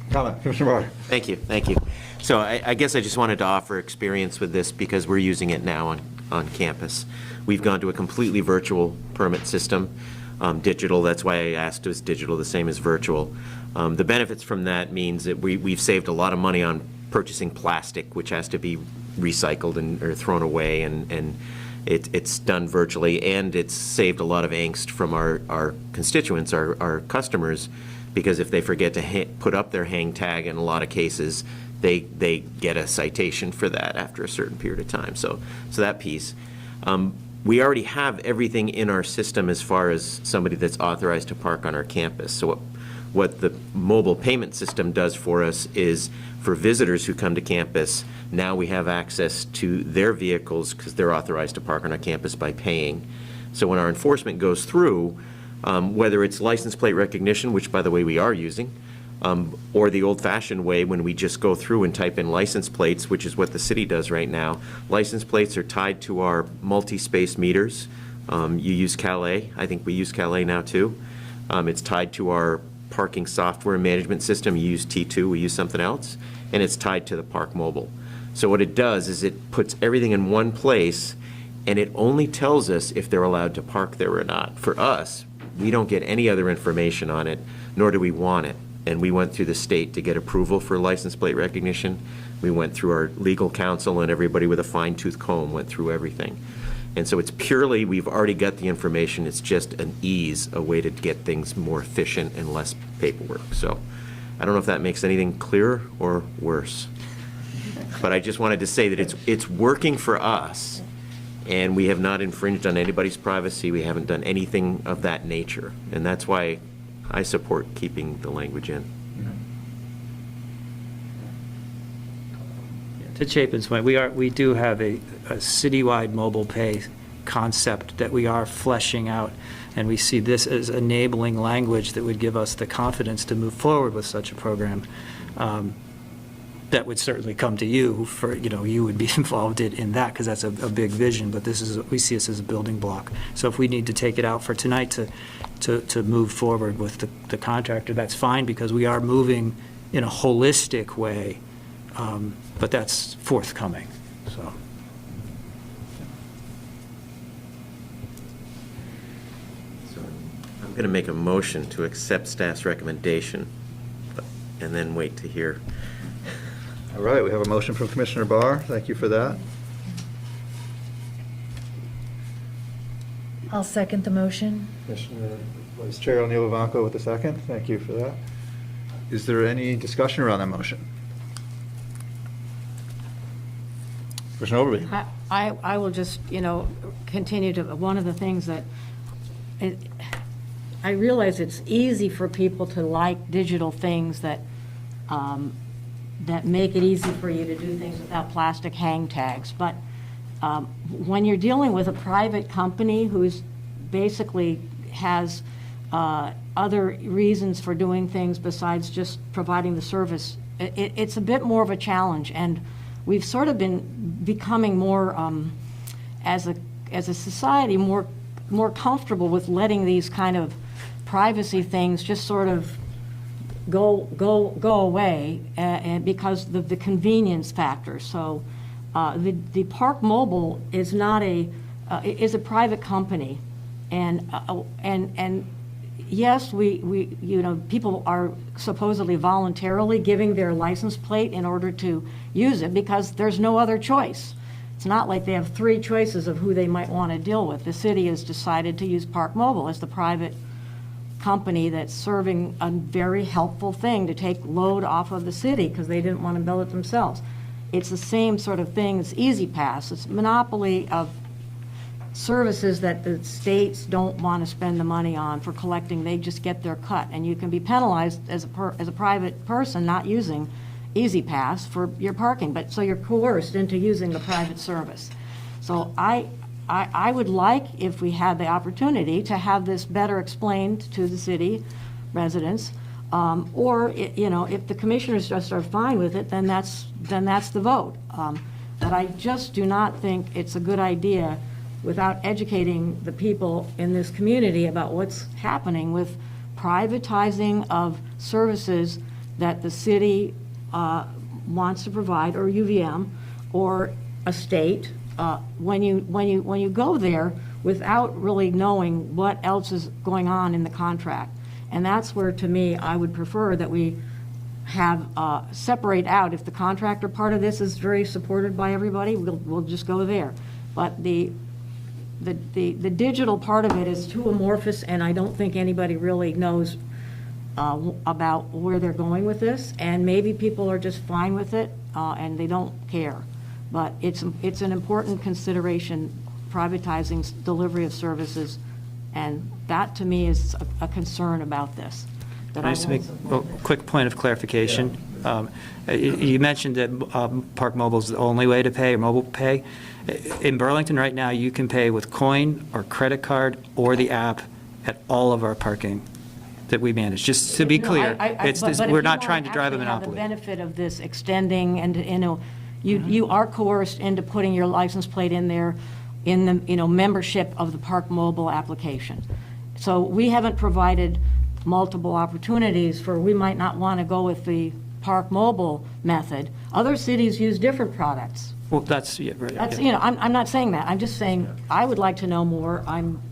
Comment, Commissioner Barr. Thank you. So I guess I just wanted to offer experience with this because we're using it now on campus. We've gone to a completely virtual permit system, digital. That's why I asked, is digital the same as virtual? The benefits from that means that we've saved a lot of money on purchasing plastic, which has to be recycled or thrown away, and It's done virtually, and it's saved a lot of angst from our constituents, our customers, because if they forget to put up their hang tag, in a lot of cases, they get a citation for that after a certain period of time. So that piece. We already have everything in our system as far as somebody that's authorized to park on our campus. So what the mobile payment system does for us is, for visitors who come to campus, now we have access to their vehicles because they're authorized to park on our campus by paying. So when our enforcement goes through, whether it's license plate recognition, which by the way we are using, or the old-fashioned way when we just go through and type in license plates, which is what the city does right now. License plates are tied to our multi-space meters. You use Calais. I think we use Calais now too. It's tied to our parking software management system. You use T2, we use something else, and it's tied to the Park Mobile. So what it does is it puts everything in one place, and it only tells us if they're allowed to park there or not. For us, we don't get any other information on it, nor do we want it. And we went through the state to get approval for license plate recognition. We went through our legal counsel, and everybody with a fine-tooth comb went through everything. And so it's purely, we've already got the information, it's just an ease, a way to get things more efficient and less paperwork. So I don't know if that makes anything clearer or worse. But I just wanted to say that it's working for us, and we have not infringed on anybody's privacy. We haven't done anything of that nature. And that's why I support keeping the language in. To Chapin's point, we do have a citywide mobile pay concept that we are fleshing out, and we see this as enabling language that would give us the confidence to move forward with such a program. That would certainly come to you for, you would be involved in that, because that's a big vision, but we see this as a building block. So if we need to take it out for tonight to move forward with the contractor, that's fine, because we are moving in a holistic way, but that's forthcoming, so. So I'm going to make a motion to accept staff's recommendation, and then wait to hear. All right, we have a motion from Commissioner Barr. Thank you for that. I'll second the motion. Commissioner Vice Chair O'Neill Ivanko with the second. Thank you for that. Is there any discussion around that motion? Commissioner Overby. I will just, continue to, one of the things that, I realize it's easy for people to like digital things that make it easy for you to do things without plastic hang tags. But when you're dealing with a private company who's basically has other reasons for doing things besides just providing the service, it's a bit more of a challenge. And we've sort of been becoming more, as a society, more comfortable with letting these kind of privacy things just sort of go away, and because of the convenience factor. So the Park Mobile is not is a private company, and yes, we people are supposedly voluntarily giving their license plate in order to use it because there's no other choice. It's not like they have three choices of who they might want to deal with. The city has decided to use Park Mobile as the private company that's serving a very helpful thing to take load off of the city because they didn't want to build it themselves. It's the same sort of thing as Easy Pass. It's a monopoly of services that the states don't want to spend the money on for collecting. They just get their cut, and you can be penalized as a private person not using Easy Pass for your parking, but so you're coerced into using the private service. So I would like, if we had the opportunity, to have this better explained to the city residents, or if the commissioners just are fine with it, then that's the vote. But I just do not think it's a good idea, without educating the people in this community about what's happening with privatizing of services that the city wants to provide, or UVM, or a state. When you go there without really knowing what else is going on in the contract. And that's where, to me, I would prefer that we have separate out. If the contractor part of this is very supported by everybody, we'll just go there. But the the digital part of it is too amorphous, and I don't think anybody really knows about where they're going with this, and maybe people are just fine with it, and they don't care. But it's an important consideration, privatizing delivery of services, and that, to me, is a concern about this. that I Just to make won't a quick point of clarification. You mentioned that Park Mobile is the only way to pay, or mobile pay. In Burlington right now, you can pay with coin or credit card or the app at all of our parking that we manage. Just to be No, clear, but we're if not you trying want to drive a actually have the monopoly. benefit of this extending, and, you are coerced into putting your license plate in there in the, membership of the Park Mobile application. So we haven't provided multiple opportunities for, we might not want to go with the Park Mobile method. Other cities use different products. Well, that's, yeah, right. That's, yeah. I'm not saying that. I'm just saying, I would like to know more.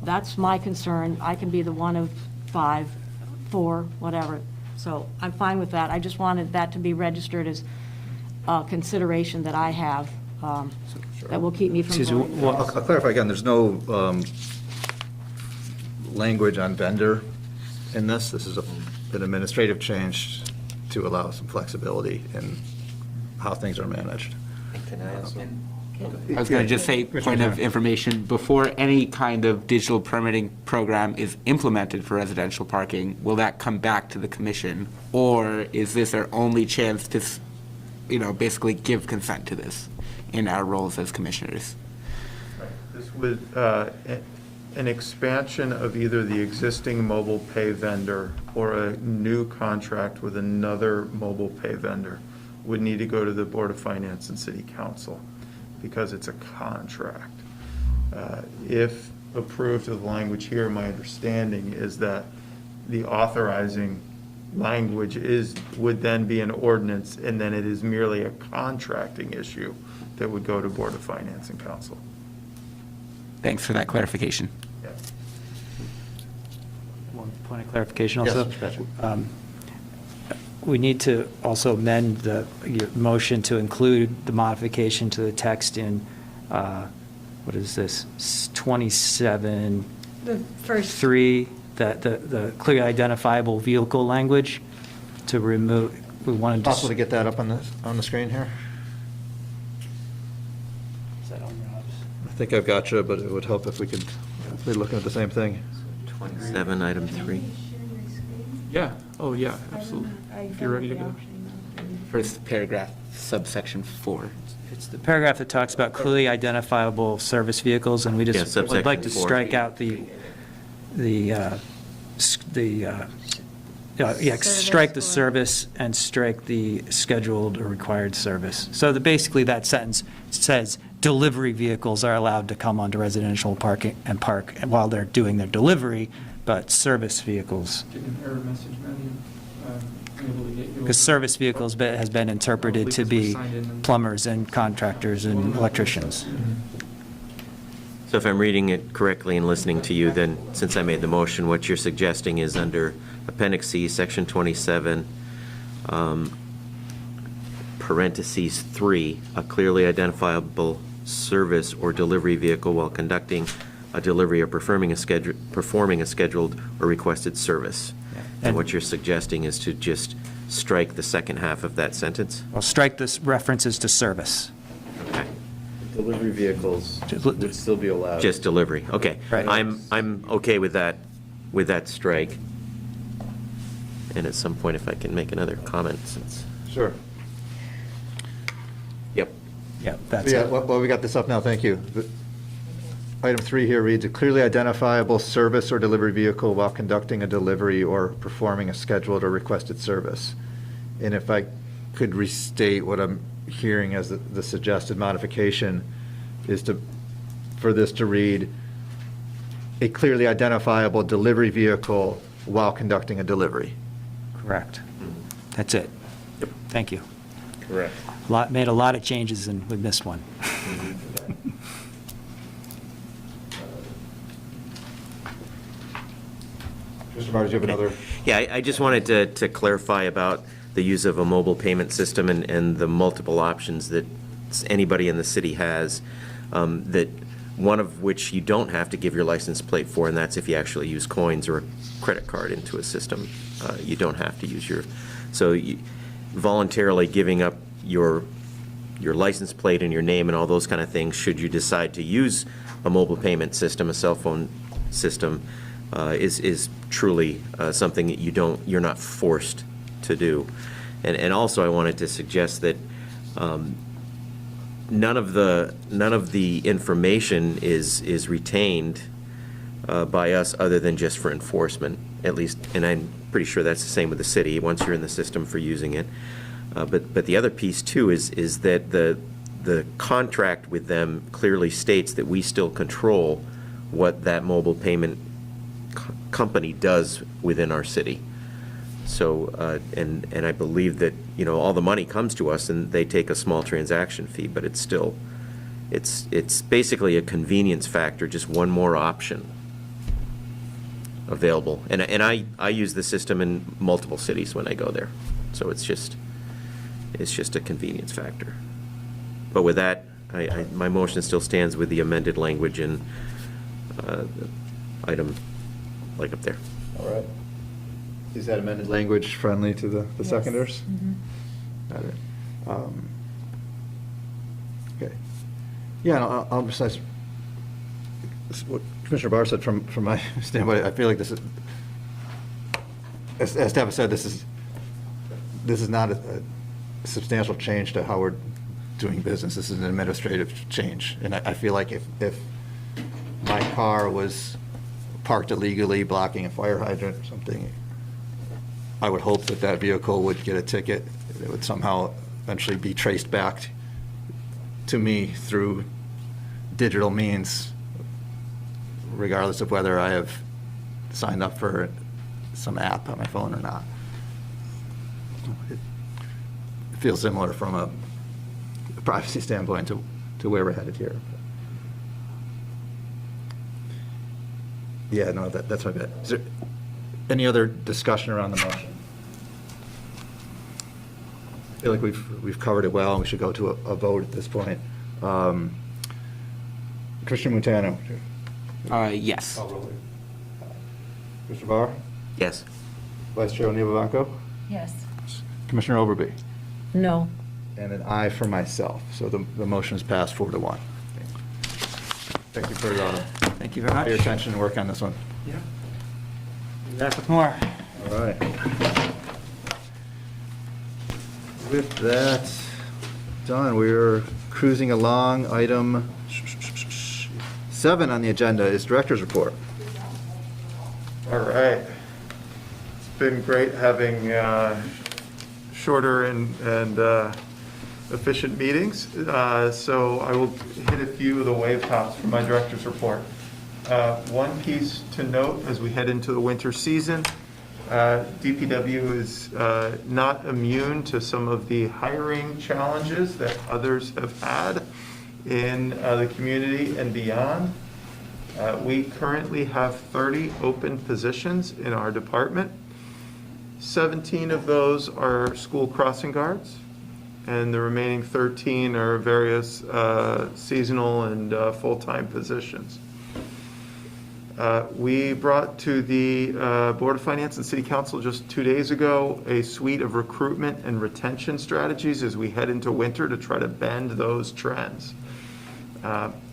That's my concern. I can be the one of 5, 4, whatever. So I'm fine with that. I just wanted that to be registered as a consideration that I have, that will keep me from Excuse me, voting. what- I'll clarify again, there's no language on vendor in this. This is an administrative change to allow some flexibility in how things are managed. Can I also? I was going to just say, point of information, before any kind of digital permitting program is implemented for residential parking, will that come back to the commission? Or is this our only chance to, basically give consent to this in our roles as commissioners? This would, an expansion of either the existing mobile pay vendor or a new contract with another mobile pay vendor would need to go to the Board of Finance and City Council because it's a contract. If approved of the language here, my understanding is that the authorizing language would then be an ordinance, and then it is merely a contracting issue that would go to Board of Finance and Council. Thanks for that clarification. Yeah. One point of clarification Yes, also. Mr. Patrick. We need to also amend your motion to include the modification to the text in, what is this, 27, The first 3, the clearly identifiable vehicle language to remove, we wanted to. Possible to get that up on the screen here? Is that on Rob's? I think I've got you, but it would help if we could be looking at the same thing. 27, item 3. Yeah, oh, yeah, absolutely. If you're ready to go. First paragraph, subsection 4. It's the paragraph that talks about clearly identifiable service vehicles, and we Yeah, just would like to subsection 4. strike out strike the service and strike the scheduled or required service. So basically that sentence says delivery vehicles are allowed to come onto residential parking and park while they're doing their delivery, but service vehicles, Get an error message, Matthew. Able to get you- because service vehicles has been interpreted to be plumbers and contractors and electricians. So if I'm reading it correctly and listening to you, then since I made the motion, what you're suggesting is under Appendix C, Section 27, parentheses 3, a clearly identifiable service or delivery vehicle while conducting a delivery or performing a scheduled or requested service. And what you're suggesting is to just strike the second half of that sentence? Well, strike this references to service. Okay. Delivery vehicles would still be allowed. Just delivery, okay. Right. I'm okay with that strike. And at some point, if I can make another comment, since, Sure. yep. Yeah, that's Yeah, it. well, we got this up now, thank you. Item 3 here reads, a clearly identifiable service or delivery vehicle while conducting a delivery or performing a scheduled or requested service. And if I could restate what I'm hearing as the suggested modification is for this to read, a clearly identifiable delivery vehicle while conducting a delivery. Correct. That's it. Thank you. Correct. Made a lot of changes and we missed one. Mr. Myers, you have another? Yeah, I just wanted to clarify about the use of a mobile payment system and the multiple options that anybody in the city has, that one of which you don't have to give your license plate for, and that's if you actually use coins or a credit card into a system. You don't have to use voluntarily giving up your license plate and your name and all those kind of things, should you decide to use a mobile payment system, a cell phone system, is truly something that you're not forced to do. And also I wanted to suggest that none of the information is retained by us other than just for enforcement, at least, and I'm pretty sure that's the same with the city once you're in the system for using it. But the other piece too is that the contract with them clearly states that we still control what that mobile payment company does within our city. So, and I believe that, all the money comes to us and they take a small transaction fee, but it's still, it's basically a convenience factor, just one more option available. And I use the system in multiple cities when I go there. So it's just a convenience factor. But with that, my motion still stands with the amended language in item like up there. All right. Is that amended language friendly to the Yes. seconders? Mhm. Got it. Okay. Yeah, and I'll emphasize what Commissioner Barr said from my standpoint. I feel like this is, as Tabitha said, this is not a substantial change to how we're doing business. This is an administrative change. And I feel like if my car was parked illegally blocking a fire hydrant or something, I would hope that that vehicle would get a ticket. It would somehow eventually be traced back to me through digital means, regardless of whether I have signed up for some app on my phone or not. It feels similar from a privacy standpoint to where we're headed here. Yeah, no, that's my bet. Is there any other discussion around the motion? I feel like we've covered it well, and we should go to a vote at this point. Commissioner Montano? Yes. Mr. Barr? Yes. Vice Chair O'Neill-Vivanco? Yes. Commissioner Overby? No. And an aye for myself. So the motion is passed 4-1. Thank you for Thank you very much. your attention and work on this one. Yeah. Be back with more. All right. With that done, we're cruising along. Item 7 on the agenda is Director's Report. All right. It's been great having shorter and efficient meetings. So I will hit a few of the wave tops from my director's report. One piece to note as we head into the winter season, DPW is not immune to some of the hiring challenges that others have had in the community and beyond. We currently have 30 open positions in our department. 17 of those are school crossing guards, and the remaining 13 are various seasonal and full-time positions. We brought to the Board of Finance and City Council just 2 days ago a suite of recruitment and retention strategies as we head into winter to try to bend those trends.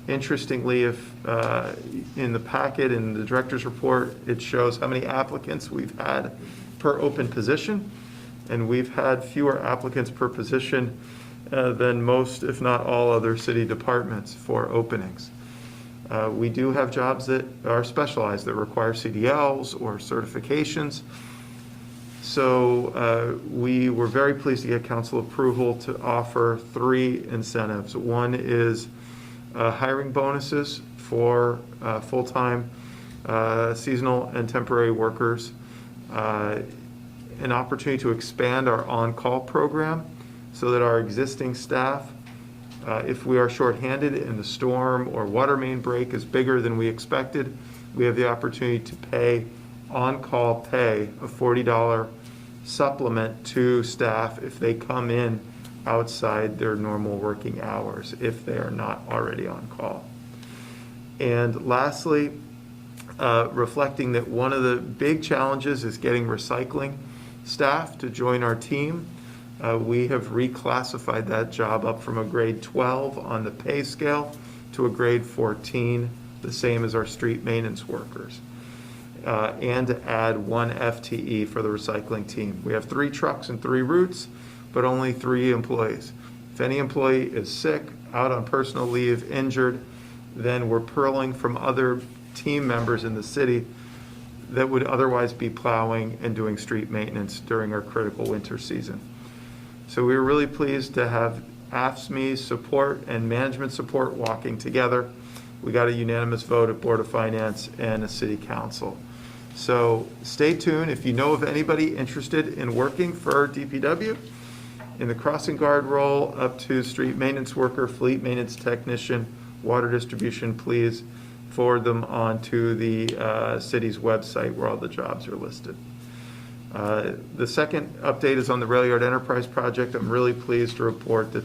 Interestingly, if in the packet, in the director's report, it shows how many applicants we've had per open position, and we've had fewer applicants per position than most, if not all, other city departments for openings. We do have jobs that are specialized, that require CDLs or certifications. So we were very pleased to get council approval to offer 3 incentives. One is hiring bonuses for full-time, seasonal, and temporary workers. An opportunity to expand our on-call program so that our existing staff, if we are shorthanded and the storm or water main break is bigger than we expected, we have the opportunity to pay on-call pay, a $40 supplement to staff if they come in outside their normal working hours, if they are not already on call. And lastly, reflecting that one of the big challenges is getting recycling staff to join our team. We have reclassified that job up from a grade 12 on the pay scale to a grade 14, the same as our street maintenance workers. And to add 1 FTE for the recycling team. We have 3 trucks and 3 routes, but only 3 employees. If any employee is sick, out on personal leave, injured, then we're pulling from other team members in the city that would otherwise be plowing and doing street maintenance during our critical winter season. So we were really pleased to have AFSCME support and management support walking together. We got a unanimous vote at Board of Finance and a City Council. So stay tuned. If you know of anybody interested in working for DPW in the crossing guard role up to street maintenance worker, fleet maintenance technician, water distribution, please forward them on to the city's website where all the jobs are listed. The second update is on the Rail Yard Enterprise Project. I'm really pleased to report that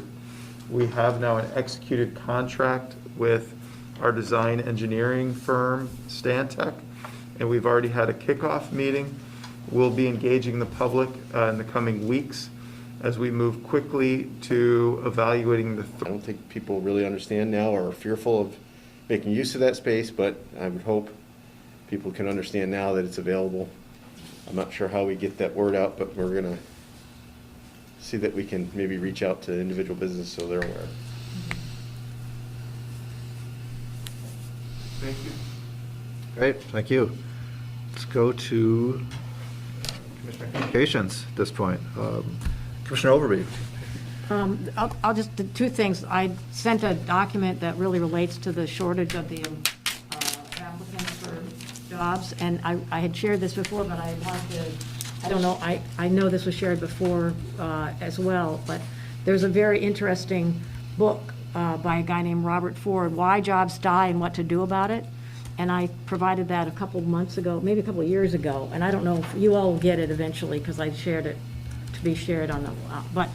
we have now an executed contract with our design engineering firm, Stantec, and we've already had a kickoff meeting. We'll be engaging the public in the coming weeks as we move quickly to evaluating the. I don't think people really understand now or are fearful of making use of that space, but I would hope people can understand now that it's available. I'm not sure how we get that word out, but we're going to see that we can maybe reach out to individual businesses so they're aware. Thank you. Great, thank you. Let's go to Commissioner Communications at this point. Commissioner Overby. I'll just, the 2 things. I sent a document that really relates to the shortage of the applicants for jobs, and I had shared this before, but I want to, I don't know, I know this was shared before as well, but there's a very interesting book by a guy named Robert Ford, Why Jobs Die and What to Do About It. And I provided that a couple months ago, maybe a couple of years ago, and I don't know if you all will get it eventually because I shared it to be shared on the, but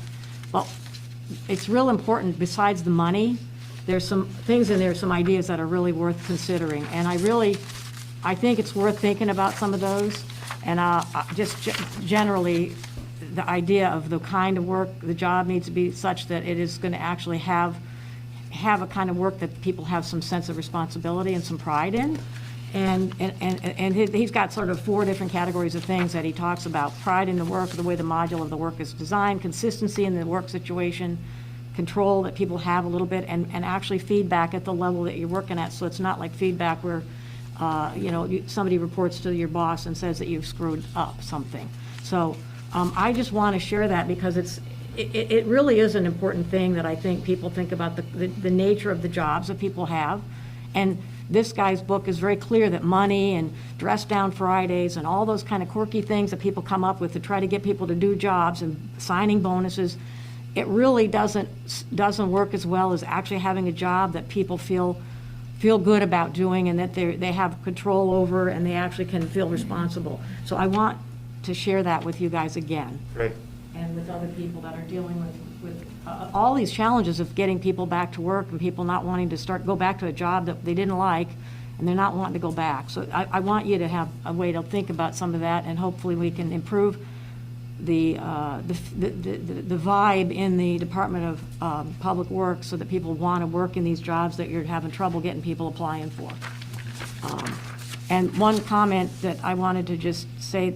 it's real important. Besides the money, there's some things in there, some ideas that are really worth considering, and I think it's worth thinking about some of those. And just generally, the idea of the kind of work, the job needs to be such that it is going to actually have a kind of work that people have some sense of responsibility and some pride in. And he's got sort of 4 different categories of things that he talks about: pride in the work, the way the module of the work is designed, consistency in the work situation, control that people have a little bit, and actually feedback at the level that you're working at. So it's not like feedback where somebody reports to your boss and says that you've screwed up something. So I just want to share that because it really is an important thing that I think people think about the nature of the jobs that people have. And this guy's book is very clear that money and dress down Fridays and all those kind of quirky things that people come up with to try to get people to do jobs and signing bonuses, it really doesn't work as well as actually having a job that people feel good about doing and that they have control over and they actually can feel responsible. So I want to share that with you guys again. Great. And with other people that are dealing with all these challenges of getting people back to work and people not wanting to go back to a job that they didn't like, and they're not wanting to go back. So I want you to have a way to think about some of that, and hopefully we can improve the vibe in the Department of Public Works so that people want to work in these jobs that you're having trouble getting people applying for. And one comment that I wanted to just say,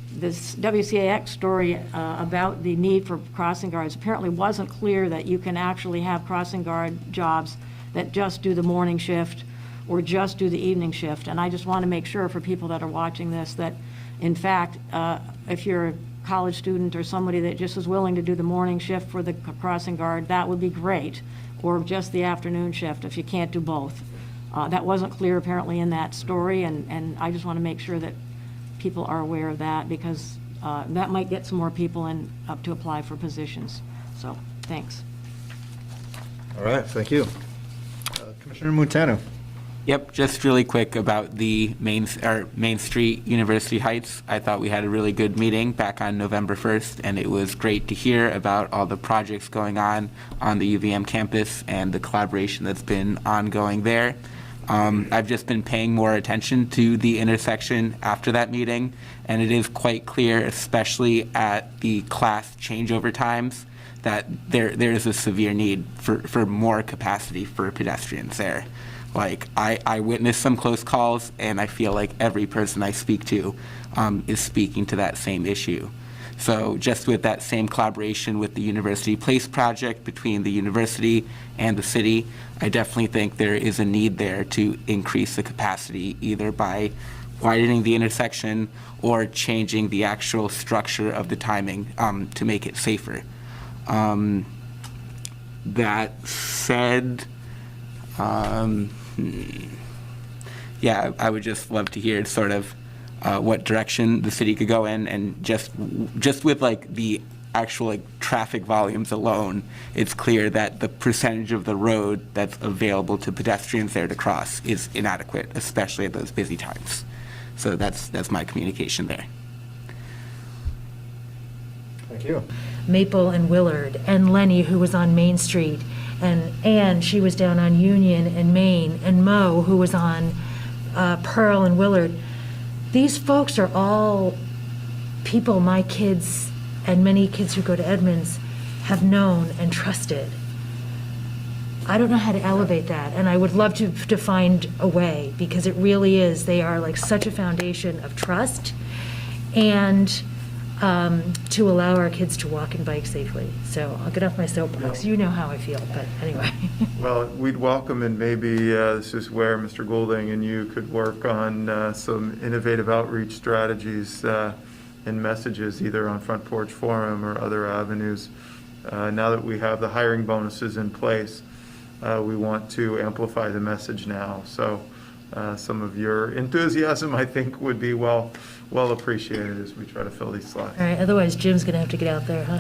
this WCAX story about the need for crossing guards apparently wasn't clear that you can actually have crossing guard jobs that just do the morning shift or just do the evening shift. And I just want to make sure for people that are watching this that, in fact, if you're a college student or somebody that just is willing to do the morning shift for the crossing guard, that would be great, or just the afternoon shift if you can't do both. That wasn't clear apparently in that story, and I just want to make sure that people are aware of that because that might get some more people up to apply for positions. So, thanks. All right, thank you. Commissioner Montano. Yep, just really quick about the Main Street, University Heights. I thought we had a really good meeting back on November 1st, and it was great to hear about all the projects going on the UVM campus and the collaboration that's been ongoing there. I've just been paying more attention to the intersection after that meeting, and it is quite clear, especially at the class changeover times, that there is a severe need for more capacity for pedestrians there. Like, I witnessed some close calls, and I feel like every person I speak to is speaking to that same issue. So just with that same collaboration with the University Place project between the university and the city, I definitely think there is a need there to increase the capacity, either by widening the intersection or changing the actual structure of the timing to make it safer. That said, yeah, I would just love to hear sort of what direction the city could go in, and just with like the actual like traffic volumes alone, it's clear that the percentage of the road that's available to pedestrians there to cross is inadequate, especially at those busy times. So that's my communication there. Thank you. Maple and Willard, and Lenny, who was on Main Street, and Ann, she was down on Union and Main, and Mo, who was on Pearl and Willard. These folks are all people my kids and many kids who go to Edmonds have known and trusted. I don't know how to elevate that, and I would love to find a way, because it really is, they are like such a foundation of trust, and to allow our kids to walk and bike safely. So I'll get off my soapbox. You know how I feel, but anyway. Well, we'd welcome, and maybe this is where Mr. Goulding and you could work on some innovative outreach strategies and messages, either on Front Porch Forum or other avenues. Now that we have the hiring bonuses in place, we want to amplify the message now. So some of your enthusiasm, I think, would be well appreciated as we try to fill these slots. All right, otherwise Jim's going to have to get out there, huh?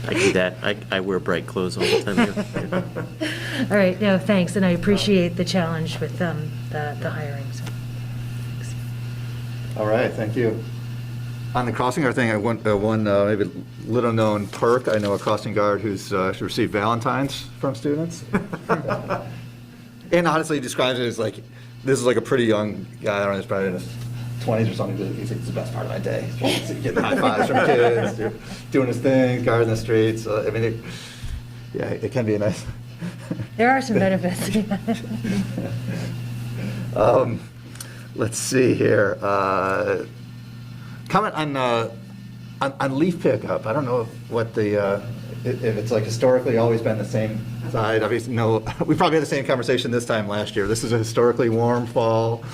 I do that. I wear bright clothes all the time. All right, no, thanks, and I appreciate the challenge with the hiring. So. Thanks. All right, thank you. On the crossing guard thing, I want one maybe little-known perk. I know a crossing guard who's received Valentines from students. And honestly, he describes it as like, this is like a pretty young guy, I don't know, he's probably in his 20s or something, but he's like, it's the best part of my day. Getting high fives from kids, doing his thing, guarding the streets. I mean, it can be a nice. There are some benefits. Let's see here. Comment on leaf pickup. I don't know what the if it's like historically always been the same side. Obviously, no. We probably had the same conversation this time last year. This is a historically warm fall.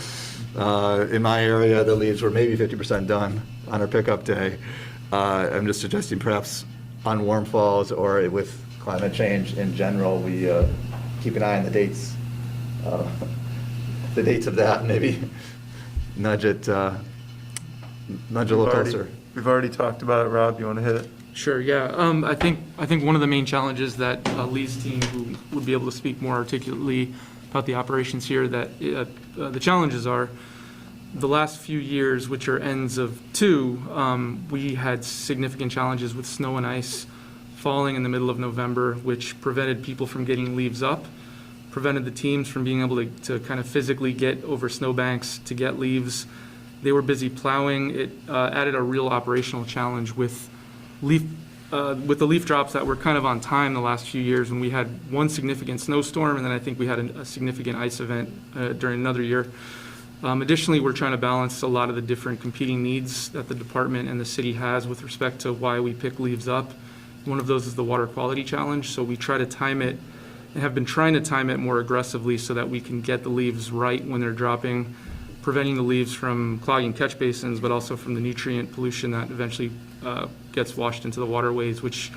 In my area, the leaves were maybe 50% done on our pickup day. I'm just suggesting perhaps on warm falls or with climate change in general, we keep an eye on the dates of that, maybe nudge it a little closer. We've already talked about it. Rob, you want to hit it? Sure, yeah. I think one of the main challenges that Lee's team, who would be able to speak more articulately about the operations here, that the challenges are, the last few years, which are ends of 2, we had significant challenges with snow and ice falling in the middle of November, which prevented people from getting leaves up, prevented the teams from being able to kind of physically get over snowbanks to get leaves. They were busy plowing. It added a real operational challenge with the leaf drops that were kind of on time the last few years, when we had one significant snowstorm, and then I think we had a significant ice event during another year. Additionally, we're trying to balance a lot of the different competing needs that the department and the city has with respect to why we pick leaves up. One of those is the water quality challenge, so we try to time it and have been trying to time it more aggressively so that we can get the leaves right when they're dropping, preventing the leaves from clogging catch basins, but also from the nutrient pollution that eventually gets washed into the waterways, which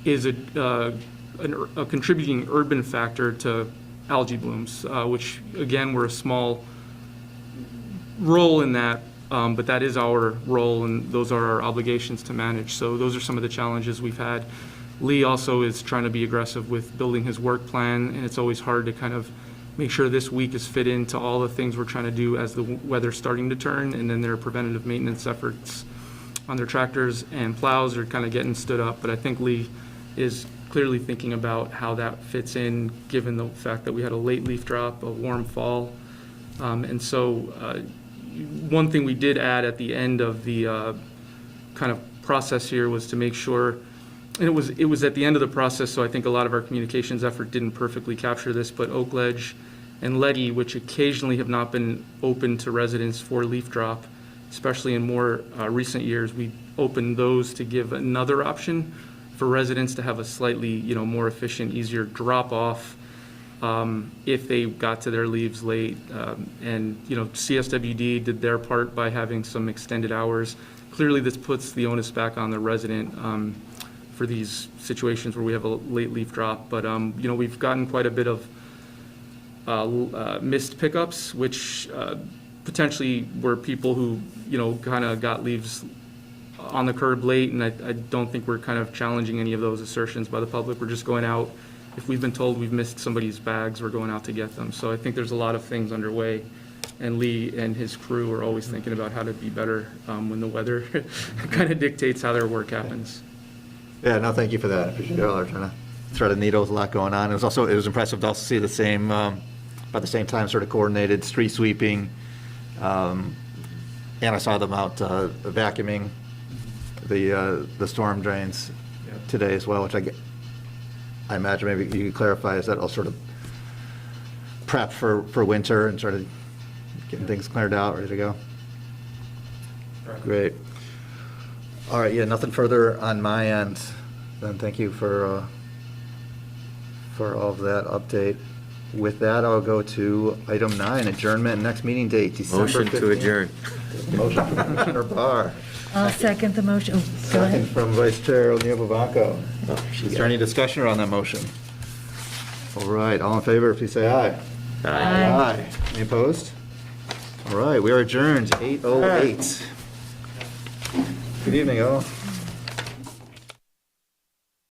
is a contributing urban factor to algae blooms, which again, we're a small role in that, but that is our role, and those are our obligations to manage. So those are some of the challenges we've had. Lee also is trying to be aggressive with building his work plan, and it's always hard to kind of make sure this week is fit into all the things we're trying to do as the weather's starting to turn, and then their preventative maintenance efforts on their tractors and plows are kind of getting stood up. But I think Lee is clearly thinking about how that fits in, given the fact that we had a late leaf drop, a warm fall. And so one thing we did add at the end of the kind of process here was to make sure, and it was at the end of the process, so I think a lot of our communications effort didn't perfectly capture this, but Oakledge and Letty, which occasionally have not been open to residents for leaf drop, especially in more recent years, we opened those to give another option for residents to have a slightly, more efficient, easier drop off if they got to their leaves late. And, CSWD did their part by having some extended hours. Clearly, this puts the onus back on the resident for these situations where we have a late leaf drop. But, we've gotten quite a bit of missed pickups, which potentially were people who, kind of got leaves on the curb late, and I don't think we're kind of challenging any of those assertions by the public. We're just going out. If we've been told we've missed somebody's bags, we're going out to get them. So I think there's a lot of things underway, and Lee and his crew are always thinking about how to be better when the weather kind of dictates how their work happens. Yeah, no, thank you for that. I appreciate it. We're trying to thread a needle with a lot going on. It was impressive to also see the same, about the same time, sort of coordinated street sweeping. And I saw them out vacuuming the storm drains today as well, which I imagine maybe you could clarify, is that all sort of prep for winter and sort of getting things cleared out, ready to go? Great. All right, yeah, nothing further on my end. Then thank you for all of that update. With that, I'll go to item 9, adjournment, next meeting date, December 15th. Motion to adjourn. Motion from Commissioner Barr. I'll second the motion. Oh, go Second ahead. from Vice Chair O'Neill Vivanco. Is there any discussion around that motion? All right, all in favor, please say aye. Aye. Aye. Any opposed? All right, we are adjourned, 8:08. Good evening, all.